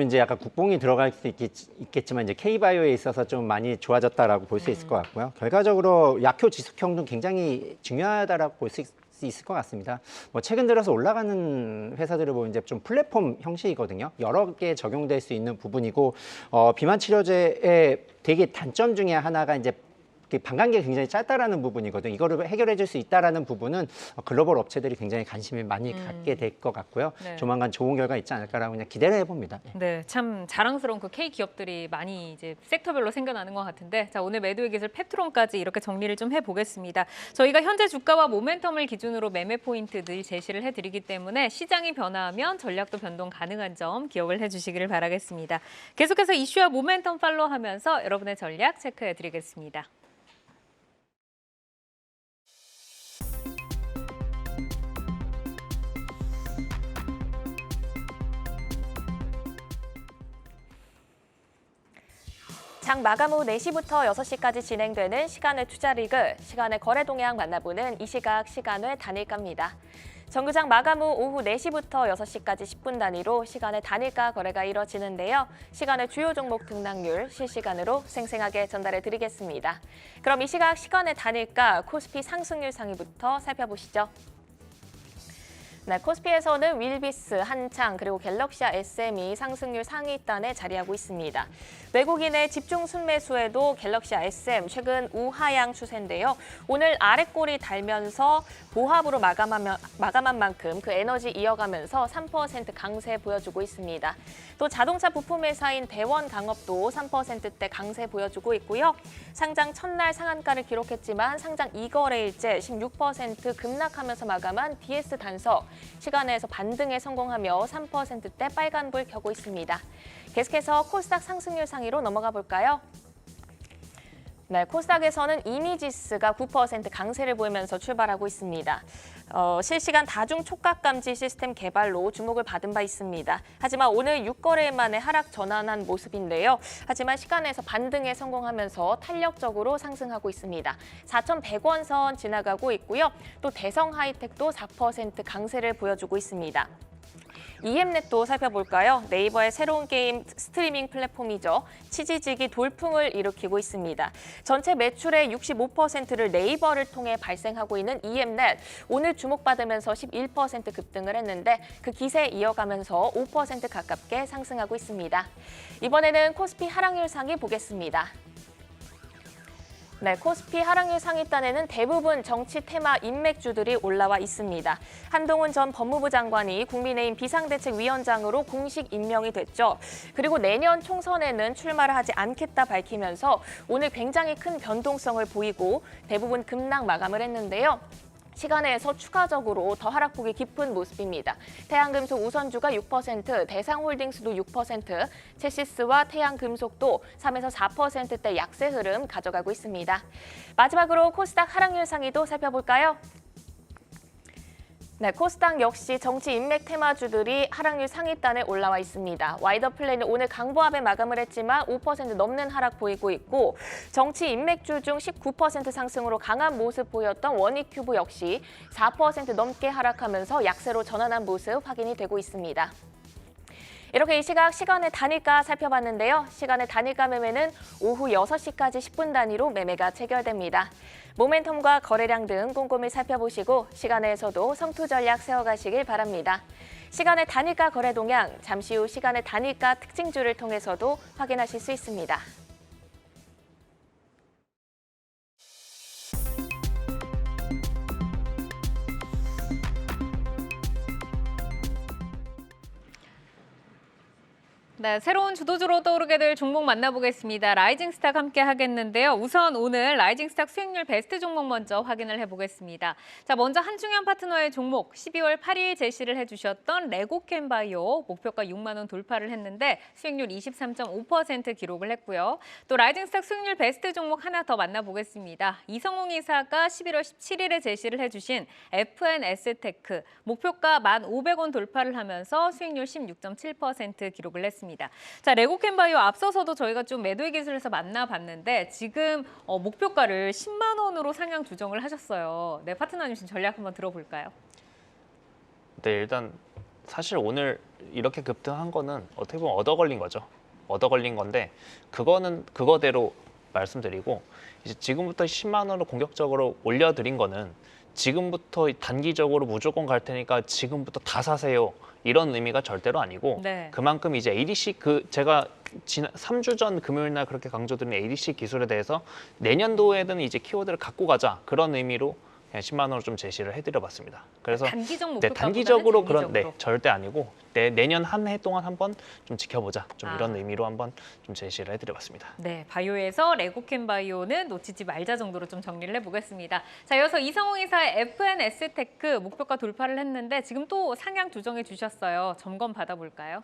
이제 약간 국뽕이 들어갈 수 있겠지만 이제 K바이오에 있어서 좀 많이 좋아졌다라고 볼 수 있을 것 같고요. 결과적으로 약효 지속형도 굉장히 중요하다라고 볼 수 있을 것 같습니다. 뭐 최근 들어서 올라가는 회사들을 보면 이제 좀 플랫폼 형식이거든요. 여러 개 적용될 수 있는 부분이고 비만 치료제의 되게 단점 중에 하나가 이제 방광기가 굉장히 짧다라는 부분이거든요. 이거를 해결해 줄 수 있다라는 부분은 글로벌 업체들이 굉장히 관심을 많이 갖게 될 것 같고요. 네. 조만간 좋은 결과 있지 않을까라고 그냥 기대를 해봅니다. 네, 참 자랑스러운 그 K 기업들이 많이 이제 섹터별로 생겨나는 것 같은데, 자 오늘 매도의 기술 펩트론까지 이렇게 정리를 좀 해보겠습니다. 저희가 현재 주가와 모멘텀을 기준으로 매매 포인트 늘 제시를 해드리기 때문에 시장이 변화하면 전략도 변동 가능한 점 기억을 해주시기를 바라겠습니다. 계속해서 이슈와 모멘텀 팔로우하면서 여러분의 전략 체크해드리겠습니다. 장 마감 후 4시부터 6시까지 진행되는 시간의 투자 리그, 시간의 거래 동향 만나보는 이 시각 시간의 단일가입니다. 정규장 마감 후 오후 4시부터 6시까지 10분 단위로 시간의 단일가 거래가 이뤄지는데요. 시간의 주요 종목 등락률 실시간으로 생생하게 전달해 드리겠습니다. 그럼 이 시각 시간의 단일가 코스피 상승률 상위부터 살펴보시죠. 네, 코스피에서는 윌비스, 한창, 그리고 갤럭시아 SM이 상승률 상위단에 자리하고 있습니다. 외국인의 집중 순매수에도 갤럭시아 SM 최근 우하향 추세인데요. 오늘 아랫골이 달면서 보합으로 마감한 만큼 그 에너지 이어가면서 3% 강세 보여주고 있습니다. 또 자동차 부품 회사인 대원강업도 3%대 강세 보여주고 있고요. 상장 첫날 상한가를 기록했지만 상장 2거래일째 16% 급락하면서 마감한 DS단서 시간에서 반등에 성공하며 3%대 빨간불 켜고 있습니다. 계속해서 코스닥 상승률 상위로 넘어가 볼까요? 네, 코스닥에서는 이미지스가 9% 강세를 보이면서 출발하고 있습니다. 실시간 다중 촉각 감지 시스템 개발로 주목을 받은 바 있습니다. 하지만 오늘 6거래일 만에 하락 전환한 모습인데요. 하지만 시간에서 반등에 성공하면서 탄력적으로 상승하고 있습니다. 4,100원 선 지나가고 있고요. 또 대성 하이텍도 4% 강세를 보여주고 있습니다. EM넷도 살펴볼까요? 네이버의 새로운 게임 스트리밍 플랫폼이죠. 치지직이 돌풍을 일으키고 있습니다. 전체 매출의 65%를 네이버를 통해 발생하고 있는 EM넷. 오늘 주목받으면서 11% 급등을 했는데 그 기세 이어가면서 5% 가깝게 상승하고 있습니다. 이번에는 코스피 하락률 상위 보겠습니다. 네, 코스피 하락률 상위단에는 대부분 정치 테마 인맥주들이 올라와 있습니다. 한동훈 전 법무부 장관이 국민의힘 비상대책위원장으로 공식 임명이 됐죠. 그리고 내년 총선에는 출마를 하지 않겠다 밝히면서 오늘 굉장히 큰 변동성을 보이고 대부분 급락 마감을 했는데요. 시간에서 추가적으로 더 하락폭이 깊은 모습입니다. 태양금속 우선주가 6%, 대상홀딩스도 6%, 체시스와 태양금속도 3에서 4%대 약세 흐름 가져가고 있습니다. 마지막으로 코스닥 하락률 상위도 살펴볼까요? 네, 코스닥 역시 정치 인맥 테마주들이 하락률 상위단에 올라와 있습니다. 와이더 플레이는 오늘 강보합에 마감을 했지만 5% 넘는 하락 보이고 있고 정치 인맥주 중 19% 상승으로 강한 모습 보였던 원익큐브 역시 4% 넘게 하락하면서 약세로 전환한 모습 확인이 되고 있습니다. 이렇게 이 시각 시간의 단일가 살펴봤는데요. 시간의 단일가 매매는 오후 6시까지 10분 단위로 매매가 체결됩니다. 모멘텀과 거래량 등 꼼꼼히 살펴보시고 시간에서도 성투 전략 세워가시길 바랍니다. 시간의 단일가 거래 동향, 잠시 후 시간의 단일가 특징주를 통해서도 확인하실 수 있습니다. 네, 새로운 주도주로 떠오르게 될 종목 만나보겠습니다. 라이징 스탁 함께 하겠는데요. 우선 오늘 라이징 스탁 수익률 베스트 종목 먼저 확인을 해보겠습니다. 자, 먼저 한중현 파트너의 종목 12월 8일 제시를 해주셨던 레고캠 바이오 목표가 6만 원 돌파를 했는데 수익률 23.5% 기록을 했고요. 또 라이징 스탁 수익률 베스트 종목 하나 더 만나보겠습니다. 이성웅 이사가 11월 17일에 제시를 해주신 FNS테크 목표가 1,500원 돌파를 하면서 수익률 16.7% 기록을 했습니다. 자, 레고캠 바이오 앞서서도 저희가 좀 매도의 기술에서 만나봤는데 지금 목표가를 10만 원으로 상향 조정을 하셨어요. 네, 파트너님 전략 한번 들어볼까요? 네, 일단 사실 오늘 이렇게 급등한 거는 어떻게 보면 얻어 걸린 거죠. 얻어 걸린 건데 그거는 그거대로 말씀드리고 이제 지금부터 10만 원으로 공격적으로 올려드린 거는 지금부터 단기적으로 무조건 갈 테니까 지금부터 다 사세요. 이런 의미가 절대로 아니고 네. 그만큼 이제 ADC 제가 지난 3주 전 금요일 날 그렇게 강조드린 ADC 기술에 대해서 내년도에는 이제 키워드를 갖고 가자 그런 의미로 그냥 10만 원으로 좀 제시를 해드려봤습니다. 그래서 단기적 네, 목표가보다는 단기적으로 그런 장기적으로. 절대 아니고 내년 한 해 동안 한번 좀 지켜보자 좀 아. 이런 의미로 한번 좀 제시를 해드려봤습니다. 네, 바이오에서 레고캠 바이오는 놓치지 말자 정도로 좀 정리를 해보겠습니다. 자, 이어서 이성웅 이사의 FNS테크 목표가 돌파를 했는데 지금 또 상향 조정해 주셨어요. 점검 받아볼까요?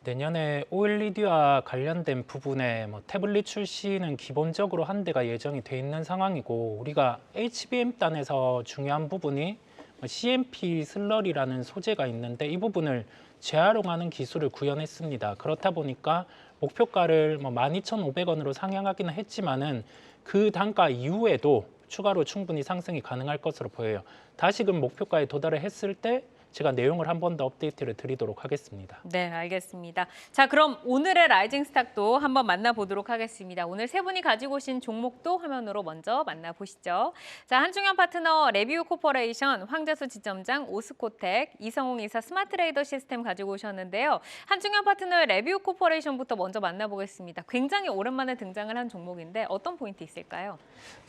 내년에 OLED와 관련된 부분에 태블릿 출시는 기본적으로 한 대가 예정이 돼 있는 상황이고 우리가 HBM단에서 중요한 부분이 CMP 슬러리라는 소재가 있는데 이 부분을 재활용하는 기술을 구현했습니다. 그렇다 보니까 목표가를 12,500원으로 상향하기는 했지만은 그 단가 이후에도 추가로 충분히 상승이 가능할 것으로 보여요. 다시금 목표가에 도달을 했을 때 제가 내용을 한 번 더 업데이트를 드리도록 하겠습니다. 네, 알겠습니다. 자, 그럼 오늘의 라이징 스탁도 한번 만나보도록 하겠습니다. 오늘 세 분이 가지고 오신 종목도 화면으로 먼저 만나보시죠. 자, 한중현 파트너 레뷰 코퍼레이션, 황재수 지점장, 오스코텍, 이성웅 이사 스마트레이더 시스템 가지고 오셨는데요. 한중현 파트너의 레뷰 코퍼레이션부터 먼저 만나보겠습니다. 굉장히 오랜만에 등장을 한 종목인데 어떤 포인트 있을까요?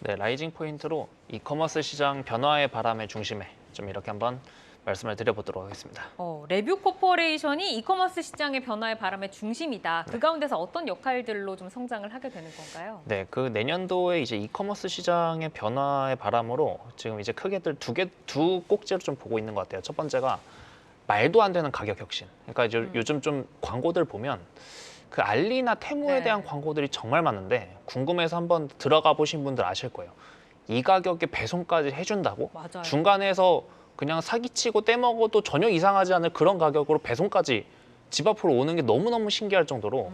네, 라이징 포인트로 이커머스 시장 변화의 바람의 중심에 좀 이렇게 한번 말씀을 드려보도록 하겠습니다. 레뷰 코퍼레이션이 이커머스 시장의 변화의 바람의 중심이다. 그 가운데서 어떤 역할들로 좀 성장을 하게 되는 건가요? 네, 그 내년도에 이제 이커머스 시장의 변화의 바람으로 지금 이제 크게들 두 꼭지로 좀 보고 있는 것 같아요. 첫 번째가 말도 안 되는 가격 혁신. 그러니까 이제 요즘 좀 광고들 보면 그 알리나 테무에 네. 대한 광고들이 정말 많은데 궁금해서 한번 들어가 보신 분들 아실 거예요. 이 가격에 배송까지 해준다고? 맞아요. 중간에서 그냥 사기치고 떼먹어도 전혀 이상하지 않을 그런 가격으로 배송까지 집 앞으로 오는 게 너무너무 신기할 정도로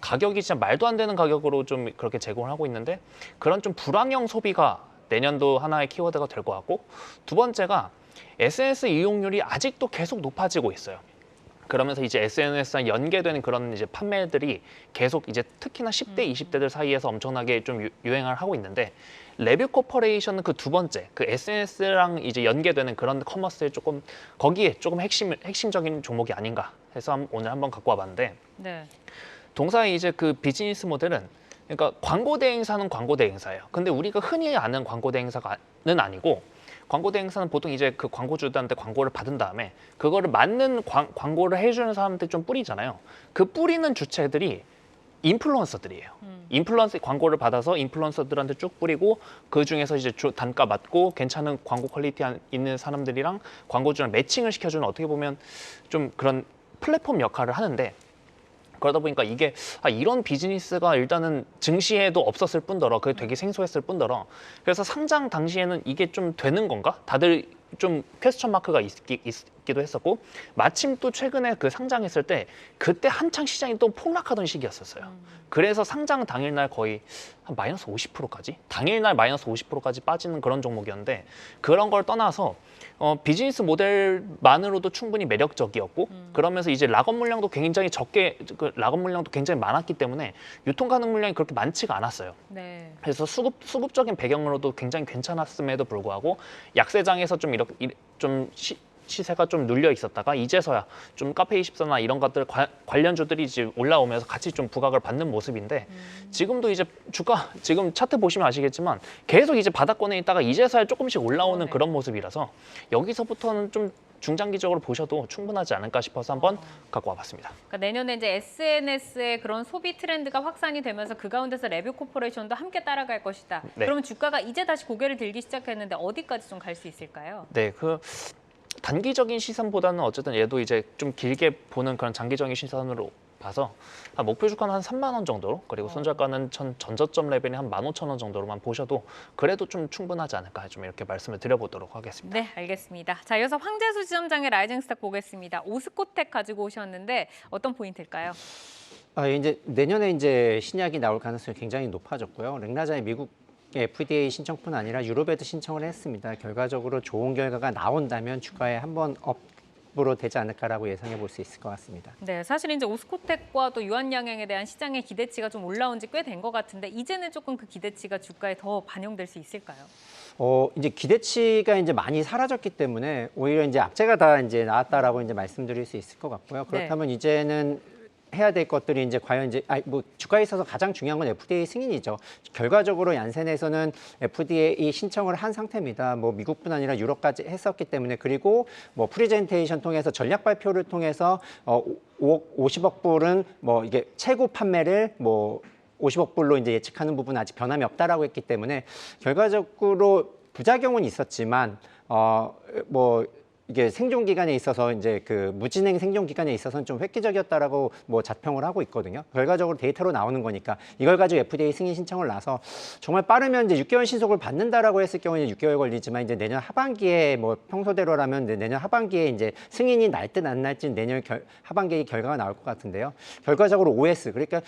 가격이 진짜 말도 안 되는 가격으로 좀 그렇게 제공을 하고 있는데 그런 좀 불황형 소비가 내년도 하나의 키워드가 될 것 같고 두 번째가 SNS 이용률이 아직도 계속 높아지고 있어요. 그러면서 이제 SNS랑 연계되는 그런 이제 판매들이 계속 이제 특히나 10대, 20대들 사이에서 엄청나게 좀 유행을 하고 있는데 레뷰 코퍼레이션은 그 두 번째, 그 SNS랑 이제 연계되는 그런 커머스에 조금 거기에 조금 핵심적인 종목이 아닌가 해서 오늘 한번 갖고 와봤는데 네. 동사의 이제 그 비즈니스 모델은 그러니까 광고 대행사는 광고 대행사예요. 근데 우리가 흔히 아는 광고 대행사는 아니고 광고 대행사는 보통 이제 그 광고주들한테 광고를 받은 다음에 그거를 맞는 광고를 해주는 사람들 좀 뿌리잖아요. 그 뿌리는 주체들이 인플루언서들이에요. 인플루언서 광고를 받아서 인플루언서들한테 쭉 뿌리고 그 중에서 이제 단가 맞고 괜찮은 광고 퀄리티 있는 사람들이랑 광고주랑 매칭을 시켜주는 어떻게 보면 좀 그런 플랫폼 역할을 하는데 그러다 보니까 이게 이런 비즈니스가 일단은 증시에도 없었을 뿐더러 그게 되게 생소했을 뿐더러 그래서 상장 당시에는 이게 좀 되는 건가? 다들 좀 퀘스천 마크가 있기도 했었고 마침 또 최근에 그 상장했을 때 그때 한창 시장이 또 폭락하던 시기였었어요. 그래서 상장 당일날 거의 한 마이너스 50%까지 당일날 마이너스 50%까지 빠지는 그런 종목이었는데 그런 걸 떠나서 비즈니스 모델만으로도 충분히 매력적이었고 그러면서 이제 락업 물량도 굉장히 락업 물량도 굉장히 많았기 때문에 유통 가능 물량이 그렇게 많지가 않았어요. 네. 그래서 수급적인 배경으로도 굉장히 괜찮았음에도 불구하고 약세장에서 좀 이렇게 좀 시세가 좀 눌려 있었다가 이제서야 좀 카페24나 이런 것들 관련주들이 이제 올라오면서 같이 좀 부각을 받는 모습인데 지금도 이제 주가 지금 차트 보시면 아시겠지만 계속 이제 바닥권에 있다가 이제서야 조금씩 올라오는 네. 그런 모습이라서 여기서부터는 좀 중장기적으로 보셔도 충분하지 않을까 싶어서 한번 갖고 와봤습니다. 그러니까 내년에 이제 SNS의 그런 소비 트렌드가 확산이 되면서 그 가운데서 레뷰 코퍼레이션도 함께 따라갈 것이다. 네. 그러면 주가가 이제 다시 고개를 들기 시작했는데 어디까지 좀 갈 수 있을까요? 네, 그 단기적인 시선보다는 어쨌든 얘도 이제 좀 길게 보는 그런 장기적인 시선으로 봐서 목표 주가는 한 3만 원 정도로 그리고 손절가는 전저점 레벨이 한 15,000원 정도로만 보셔도 그래도 좀 충분하지 않을까 좀 이렇게 말씀을 드려보도록 하겠습니다. 네, 알겠습니다. 자, 이어서 황재수 지점장의 라이징 스탁 보겠습니다. 오스코텍 가지고 오셨는데 어떤 포인트일까요? 이제 내년에 이제 신약이 나올 가능성이 굉장히 높아졌고요. 렉나자의 미국 FDA 신청뿐 아니라 유럽에도 신청을 했습니다. 결과적으로 좋은 결과가 나온다면 주가에 한번 업으로 되지 않을까라고 예상해 볼 수 있을 것 같습니다. 네, 사실 이제 오스코텍과 또 유한양행에 대한 시장의 기대치가 좀 올라온 지 꽤 된 것 같은데 이제는 조금 그 기대치가 주가에 더 반영될 수 있을까요? 이제 기대치가 이제 많이 사라졌기 때문에 오히려 이제 악재가 다 이제 나왔다라고 이제 말씀드릴 수 있을 것 같고요. 그렇다면 이제는 해야 될 것들이 이제 과연 이제 주가에 있어서 가장 중요한 건 FDA 승인이죠. 결과적으로 얀센에서는 FDA 신청을 한 상태입니다. 뭐 미국뿐 아니라 유럽까지 했었기 때문에 그리고 뭐 프레젠테이션 통해서 전략 발표를 통해서 50억 불은 뭐 이게 최고 판매를 뭐 50억 불로 이제 예측하는 부분은 아직 변함이 없다라고 했기 때문에 결과적으로 부작용은 있었지만 뭐 이게 생존 기간에 있어서 이제 그 무진행 생존 기간에 있어서는 좀 획기적이었다라고 뭐 자평을 하고 있거든요. 결과적으로 데이터로 나오는 거니까 이걸 가지고 FDA 승인 신청을 나서 정말 빠르면 이제 6개월 신속을 받는다라고 했을 경우에 6개월 걸리지만 이제 내년 하반기에 뭐 평소대로라면 내년 하반기에 이제 승인이 날 듯 안 날지 내년 하반기에 결과가 나올 것 같은데요. 결과적으로 OS 그러니까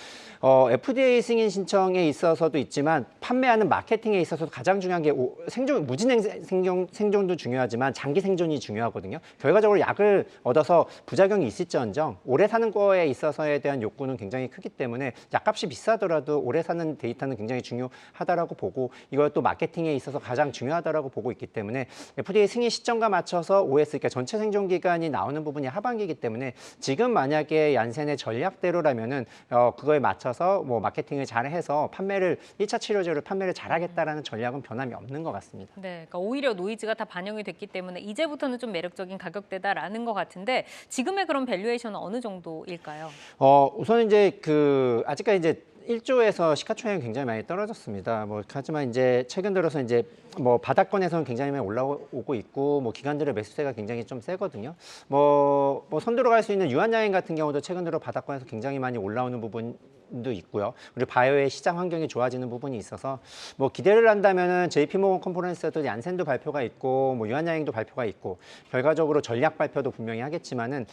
FDA 승인 신청에 있어서도 있지만 판매하는 마케팅에 있어서도 가장 중요한 게 무진행 생존도 중요하지만 장기 생존이 중요하거든요. 결과적으로 약을 얻어서 부작용이 있을지언정 오래 사는 거에 있어서에 대한 욕구는 굉장히 크기 때문에 약값이 비싸더라도 오래 사는 데이터는 굉장히 중요하다라고 보고 이걸 또 마케팅에 있어서 가장 중요하다라고 보고 있기 때문에 FDA 승인 시점과 맞춰서 OS 그러니까 전체 생존 기간이 나오는 부분이 하반기이기 때문에 지금 만약에 얀센의 전략대로라면은 그거에 맞춰서 뭐 마케팅을 잘해서 판매를 1차 치료제를 판매를 잘하겠다라는 전략은 변함이 없는 것 같습니다. 네, 그러니까 오히려 노이즈가 다 반영이 됐기 때문에 이제부터는 좀 매력적인 가격대다라는 것 같은데 지금의 그런 밸류에이션은 어느 정도일까요? 우선 이제 아직까지 이제 1조에서 시가총액이 굉장히 많이 떨어졌습니다. 뭐 하지만 이제 최근 들어서 이제 뭐 바닥권에서는 굉장히 많이 올라오고 있고 뭐 기관들의 매수세가 굉장히 좀 세거든요. 뭐 선두로 갈 수 있는 유한양행 같은 경우도 최근 들어 바닥권에서 굉장히 많이 올라오는 부분도 있고요. 그리고 바이오의 시장 환경이 좋아지는 부분이 있어서 뭐 기대를 한다면은 JP모건 컨퍼런스에도 얀센도 발표가 있고 뭐 유한양행도 발표가 있고 결과적으로 전략 발표도 분명히 하겠지만은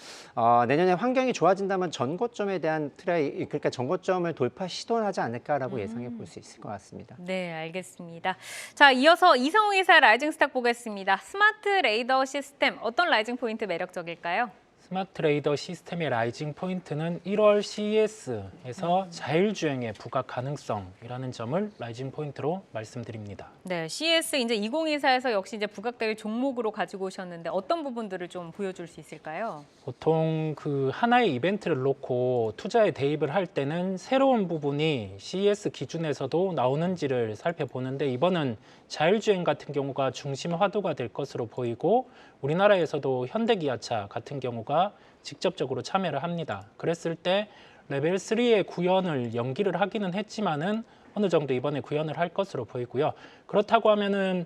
내년에 환경이 좋아진다면 전고점에 대한 그러니까 전고점을 돌파 시도하지 않을까라고 예상해 볼 수 있을 것 같습니다. 네, 알겠습니다. 자, 이어서 이성우 이사 라이징 스탁 보겠습니다. 스마트 레이더 시스템 어떤 라이징 포인트 매력적일까요? 스마트 트레이더 시스템의 라이징 포인트는 1월 CES에서 자율주행의 부각 가능성이라는 점을 라이징 포인트로 말씀드립니다. 네, CES 이제 2024에서 역시 이제 부각될 종목으로 가지고 오셨는데 어떤 부분들을 좀 보여줄 수 있을까요? 보통 그 하나의 이벤트를 놓고 투자에 대입을 할 때는 새로운 부분이 CES 기준에서도 나오는지를 살펴보는데 이번은 자율주행 같은 경우가 중심 화두가 될 것으로 보이고 우리나라에서도 현대기아차 같은 경우가 직접적으로 참여를 합니다. 그랬을 때 레벨 3의 구현을 연기를 하기는 했지만은 어느 정도 이번에 구현을 할 것으로 보이고요. 그렇다고 하면은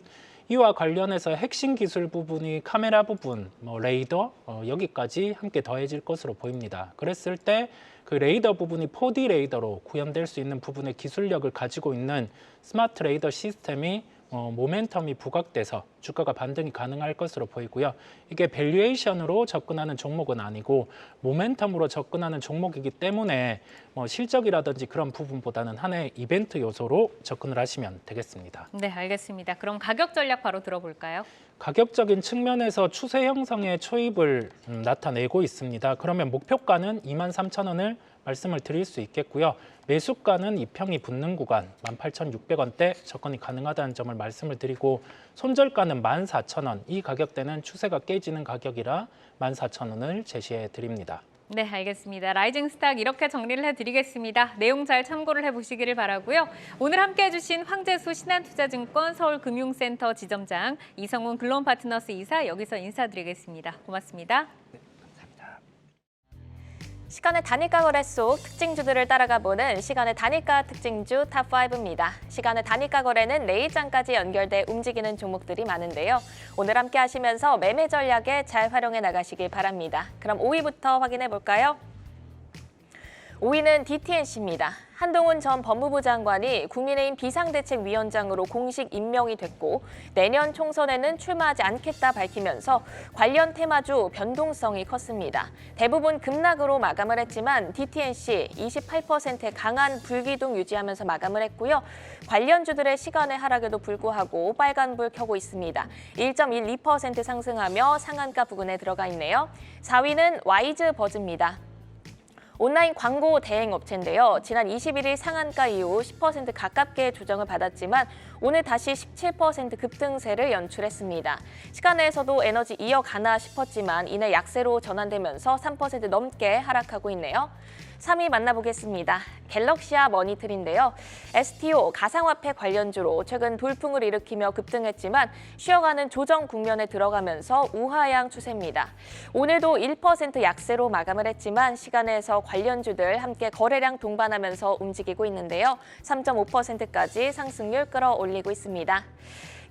이와 관련해서 핵심 기술 부분이 카메라 부분, 레이더 여기까지 함께 더해질 것으로 보입니다. 그랬을 때 그 레이더 부분이 4D 레이더로 구현될 수 있는 부분의 기술력을 가지고 있는 스마트 레이더 시스템이 모멘텀이 부각돼서 주가가 반등이 가능할 것으로 보이고요. 이게 밸류에이션으로 접근하는 종목은 아니고 모멘텀으로 접근하는 종목이기 때문에 실적이라든지 그런 부분보다는 하나의 이벤트 요소로 접근을 하시면 되겠습니다. 네, 알겠습니다. 그럼 가격 전략 바로 들어볼까요? 가격적인 측면에서 추세 형성의 초입을 나타내고 있습니다. 그러면 목표가는 23,000원을 말씀을 드릴 수 있겠고요. 매수가는 이평이 붙는 구간 18,600원대 접근이 가능하다는 점을 말씀을 드리고 손절가는 14,000원, 이 가격대는 추세가 깨지는 가격이라 14,000원을 제시해 드립니다. 네, 알겠습니다. 라이징 스탁 이렇게 정리를 해드리겠습니다. 내용 잘 참고를 해보시기를 바라고요. 오늘 함께해 주신 황재수 신한투자증권 서울금융센터 지점장, 이성훈 글로벌파트너스 이사 여기서 인사드리겠습니다. 고맙습니다. 시간의 단일가 거래 속 특징주들을 따라가 보는 시간의 단일가 특징주 탑5입니다. 시간의 단일가 거래는 내일장까지 연결돼 움직이는 종목들이 많은데요. 오늘 함께 하시면서 매매 전략에 잘 활용해 나가시길 바랍니다. 그럼 5위부터 확인해 볼까요? 5위는 DTNC입니다. 한동훈 전 법무부 장관이 국민의힘 비상대책위원장으로 공식 임명이 됐고 내년 총선에는 출마하지 않겠다 밝히면서 관련 테마주 변동성이 컸습니다. 대부분 급락으로 마감을 했지만 DTNC 28%의 강한 불기둥 유지하면서 마감을 했고요. 관련주들의 시간의 하락에도 불구하고 빨간불 켜고 있습니다. 1.12% 상승하며 상한가 부근에 들어가 있네요. 4위는 와이즈버즈입니다. 온라인 광고 대행 업체인데요. 지난 21일 상한가 이후 10% 가깝게 조정을 받았지만 오늘 다시 17% 급등세를 연출했습니다. 시간에서도 에너지 이어가나 싶었지만 이내 약세로 전환되면서 3% 넘게 하락하고 있네요. 3위 만나보겠습니다. 갤럭시아 머니틀인데요. STO 가상화폐 관련주로 최근 돌풍을 일으키며 급등했지만 쉬어가는 조정 국면에 들어가면서 우하향 추세입니다. 오늘도 1% 약세로 마감을 했지만 시간에서 관련주들 함께 거래량 동반하면서 움직이고 있는데요. 3.5%까지 상승률 끌어올리고 있습니다.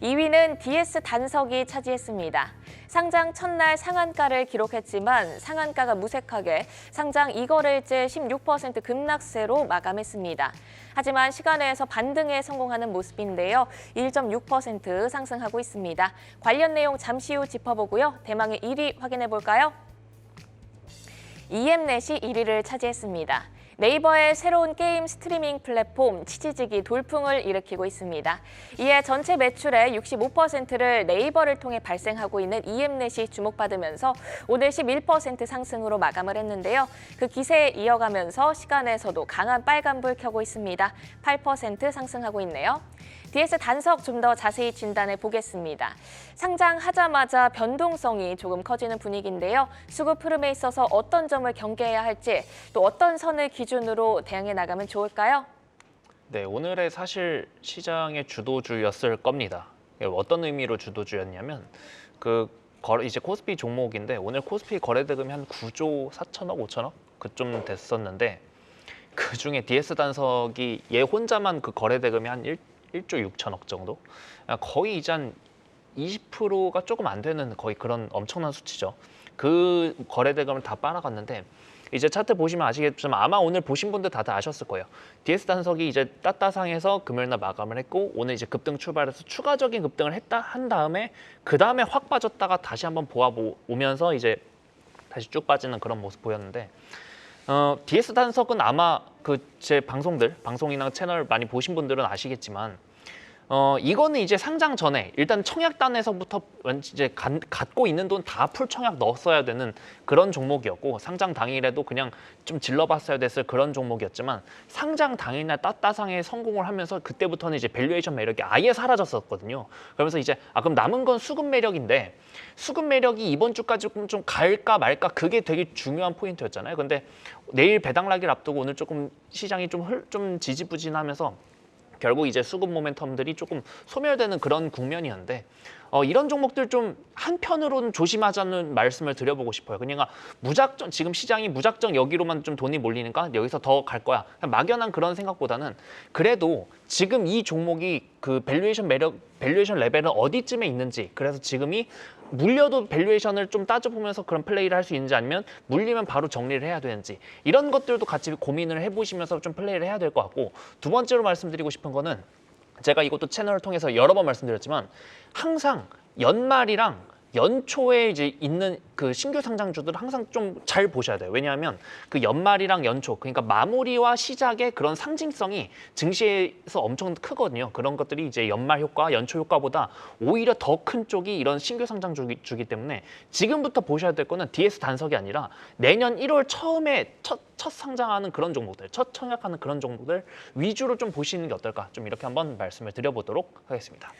2위는 DS 단석이 차지했습니다. 상장 첫날 상한가를 기록했지만 상한가가 무색하게 상장 2거래일째 16% 급락세로 마감했습니다. 하지만 시간에서 반등에 성공하는 모습인데요. 1.6% 상승하고 있습니다. 관련 내용 잠시 후 짚어보고요. 대망의 1위 확인해 볼까요? EM넷이 1위를 차지했습니다. 네이버의 새로운 게임 스트리밍 플랫폼 치지직이 돌풍을 일으키고 있습니다. 이에 전체 매출의 65%를 네이버를 통해 발생하고 있는 EM넷이 주목받으면서 오늘 11% 상승으로 마감을 했는데요. 그 기세에 이어가면서 시간에서도 강한 빨간불 켜고 있습니다. 8% 상승하고 있네요. DS 단석 좀 더 자세히 진단해 보겠습니다. 상장하자마자 변동성이 조금 커지는 분위기인데요. 수급 흐름에 있어서 어떤 점을 경계해야 할지 또 어떤 선을 기준으로 대응해 나가면 좋을까요? 네, 오늘의 사실 시장의 주도주였을 겁니다. 어떤 의미로 주도주였냐면 이제 코스피 종목인데 오늘 코스피 거래 대금이 한 9조 4천억, 5천억 그쯤 됐었는데 그 중에 DS 단석이 얘 혼자만 그 거래 대금이 한 1조 6천억 정도? 거의 이제 한 20%가 조금 안 되는 거의 그런 엄청난 수치죠. 그 거래 대금을 다 빨아갔는데 이제 차트 보시면 아시겠지만 아마 오늘 보신 분들 다들 아셨을 거예요. DS 단석이 이제 따따상해서 금요일날 마감을 했고 오늘 이제 급등 출발해서 추가적인 급등을 한 다음에 그 다음에 확 빠졌다가 다시 한번 오면서 이제 다시 쭉 빠지는 그런 모습 보였는데 DS 단석은 아마 제 방송이나 채널 많이 보신 분들은 아시겠지만 이거는 이제 상장 전에 일단 청약단에서부터 이제 갖고 있는 돈 다 풀 청약 넣었어야 되는 그런 종목이었고 상장 당일에도 그냥 좀 질러봤어야 됐을 그런 종목이었지만 상장 당일날 따따상에 성공을 하면서 그때부터는 이제 밸류에이션 매력이 아예 사라졌었거든요. 그러면서 이제 그럼 남은 건 수급 매력인데 수급 매력이 이번 주까지 좀 갈까 말까 그게 되게 중요한 포인트였잖아요. 근데 내일 배당락일 앞두고 오늘 조금 시장이 좀 지지부진하면서 결국 이제 수급 모멘텀들이 조금 소멸되는 그런 국면이었는데 이런 종목들 좀 한편으로는 조심하자는 말씀을 드려보고 싶어요. 그러니까 무작정 지금 시장이 무작정 여기로만 좀 돈이 몰리니까 여기서 더 갈 거야. 막연한 그런 생각보다는 그래도 지금 이 종목이 그 밸류에이션 레벨은 어디쯤에 있는지 그래서 지금이 물려도 밸류에이션을 좀 따져보면서 그런 플레이를 할 수 있는지 아니면 물리면 바로 정리를 해야 되는지 이런 것들도 같이 고민을 해보시면서 좀 플레이를 해야 될 것 같고 두 번째로 말씀드리고 싶은 거는 제가 이것도 채널을 통해서 여러 번 말씀드렸지만 항상 연말이랑 연초에 이제 있는 그 신규 상장주들을 항상 좀 잘 보셔야 돼요. 왜냐하면 그 연말이랑 연초, 그러니까 마무리와 시작의 그런 상징성이 증시에서 엄청 크거든요. 그런 것들이 이제 연말 효과, 연초 효과보다 오히려 더 큰 쪽이 이런 신규 상장주기 때문에 지금부터 보셔야 될 거는 DS 단석이 아니라 내년 1월 처음에 첫 상장하는 그런 종목들, 첫 청약하는 그런 종목들 위주로 좀 보시는 게 어떨까? 좀 이렇게 한번 말씀을 드려보도록 하겠습니다.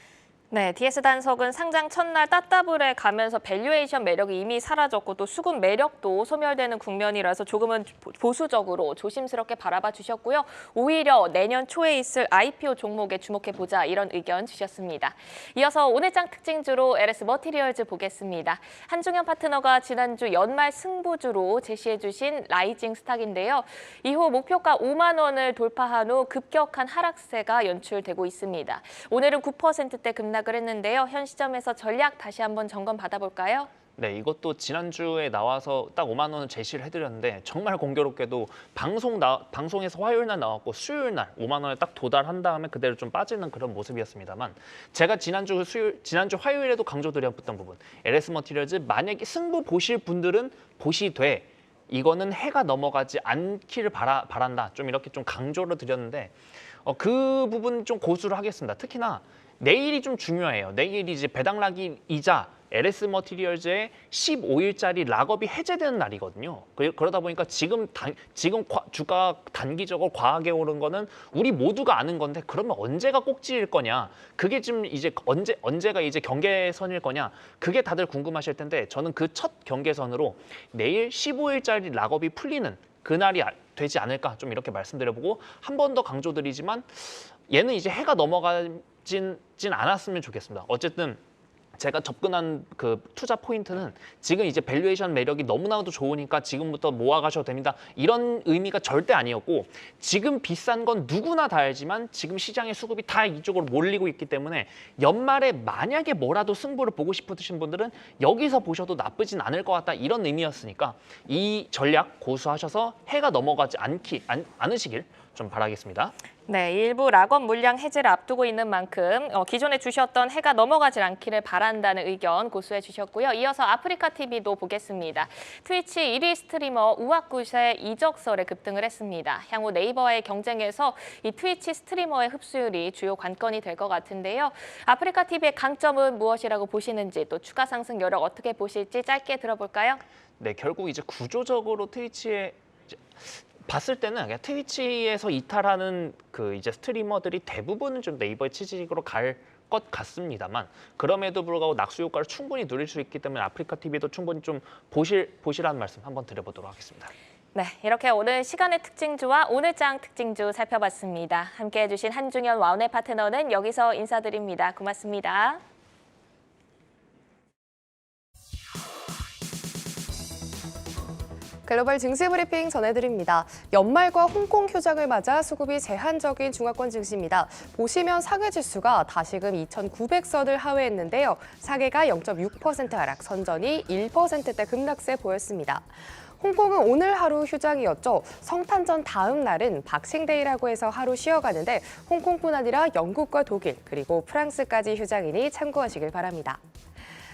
네, DS 단석은 상장 첫날 따따블에 가면서 밸류에이션 매력이 이미 사라졌고 또 수급 매력도 소멸되는 국면이라서 조금은 보수적으로 조심스럽게 바라봐 주셨고요. 오히려 내년 초에 있을 IPO 종목에 주목해보자 이런 의견 주셨습니다. 이어서 오늘장 특징주로 LS 머티리얼즈 보겠습니다. 한중현 파트너가 지난주 연말 승부주로 제시해주신 라이징 스탁인데요. 이후 목표가 5만 원을 돌파한 후 급격한 하락세가 연출되고 있습니다. 오늘은 9%대 급락을 했는데요. 현 시점에서 전략 다시 한번 점검 받아볼까요? 네, 이것도 지난주에 나와서 딱 5만 원을 제시를 해드렸는데 정말 공교롭게도 방송에서 화요일 날 나왔고 수요일 날 5만 원에 딱 도달한 다음에 그대로 좀 빠지는 그런 모습이었습니다만 제가 지난주 화요일에도 강조드렸던 부분 LS 머티리얼즈 만약에 승부 보실 분들은 보시되 이거는 해가 넘어가지 않기를 바란다. 좀 이렇게 좀 강조를 드렸는데 그 부분 좀 고수를 하겠습니다. 특히나 내일이 좀 중요해요. 내일이 이제 배당락일이자 LS 머티리얼즈의 15일짜리 락업이 해제되는 날이거든요. 그러다 보니까 지금 주가 단기적으로 과하게 오른 거는 우리 모두가 아는 건데 그러면 언제가 꼭지일 거냐? 그게 지금 이제 언제가 이제 경계선일 거냐? 그게 다들 궁금하실 텐데 저는 그 첫 경계선으로 내일 15일짜리 락업이 풀리는 그날이 되지 않을까 좀 이렇게 말씀드려보고 한 번 더 강조드리지만 얘는 이제 해가 넘어가진 않았으면 좋겠습니다. 어쨌든 제가 접근한 그 투자 포인트는 지금 이제 밸류에이션 매력이 너무나도 좋으니까 지금부터 모아가셔도 됩니다. 이런 의미가 절대 아니었고 지금 비싼 건 누구나 다 알지만 지금 시장의 수급이 다 이쪽으로 몰리고 있기 때문에 연말에 만약에 뭐라도 승부를 보고 싶으신 분들은 여기서 보셔도 나쁘진 않을 것 같다 이런 의미였으니까 이 전략 고수하셔서 해가 넘어가지 않으시길 좀 바라겠습니다. 네, 일부 락업 물량 해제를 앞두고 있는 만큼 기존에 주셨던 해가 넘어가지 않기를 바란다는 의견 고수해 주셨고요. 이어서 아프리카 TV도 보겠습니다. 트위치 1위 스트리머 우악굿의 이적설에 급등을 했습니다. 향후 네이버와의 경쟁에서 이 트위치 스트리머의 흡수율이 주요 관건이 될 것 같은데요. 아프리카 TV의 강점은 무엇이라고 보시는지 또 추가 상승 여력 어떻게 보실지 짧게 들어볼까요? 네, 결국 이제 구조적으로 트위치의 봤을 때는 그냥 트위치에서 이탈하는 그 이제 스트리머들이 대부분은 좀 네이버의 취직으로 갈 것 같습니다만 그럼에도 불구하고 낙수 효과를 충분히 누릴 수 있기 때문에 아프리카 TV도 충분히 좀 보시라는 말씀 한번 드려보도록 하겠습니다. 네, 이렇게 오늘 시간의 특징주와 오늘장 특징주 살펴봤습니다. 함께해 주신 한중현 와운의 파트너는 여기서 인사드립니다. 고맙습니다. 글로벌 증시 브리핑 전해드립니다. 연말과 홍콩 휴장을 맞아 수급이 제한적인 중화권 증시입니다. 보시면 상해지수가 다시금 2,900선을 하회했는데요. 상해가 0.6% 하락, 선전이 1%대 급락세 보였습니다. 홍콩은 오늘 하루 휴장이었죠. 성탄절 다음 날은 박싱데이라고 해서 하루 쉬어가는데 홍콩뿐 아니라 영국과 독일 그리고 프랑스까지 휴장이니 참고하시길 바랍니다.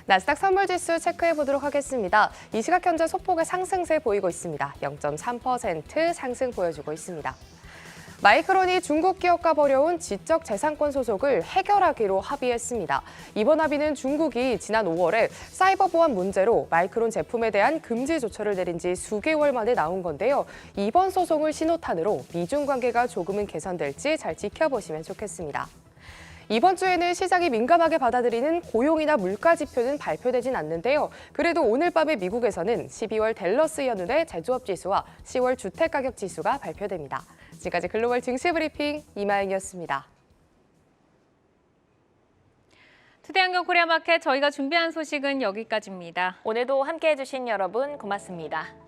나스닥 선물지수 체크해보도록 하겠습니다. 이 시각 현재 소폭의 상승세 보이고 있습니다. 0.3% 상승 보여주고 있습니다. 마이크론이 중국 기업과 벌여온 지적재산권 소송을 해결하기로 합의했습니다. 이번 합의는 중국이 지난 5월에 사이버 보안 문제로 마이크론 제품에 대한 금지 조처를 내린 지 수개월 만에 나온 건데요. 이번 소송을 신호탄으로 미중 관계가 조금은 개선될지 잘 지켜보시면 좋겠습니다. 이번 주에는 시장이 민감하게 받아들이는 고용이나 물가 지표는 발표되진 않는데요. 그래도 오늘 밤에 미국에서는 12월 댈러스 연운의 제조업 지수와 10월 주택가격 지수가 발표됩니다. 지금까지 글로벌 증시 브리핑 이마영이었습니다. 투데이안경 코리아마켓 저희가 준비한 소식은 여기까지입니다. 오늘도 함께해 주신 여러분 고맙습니다.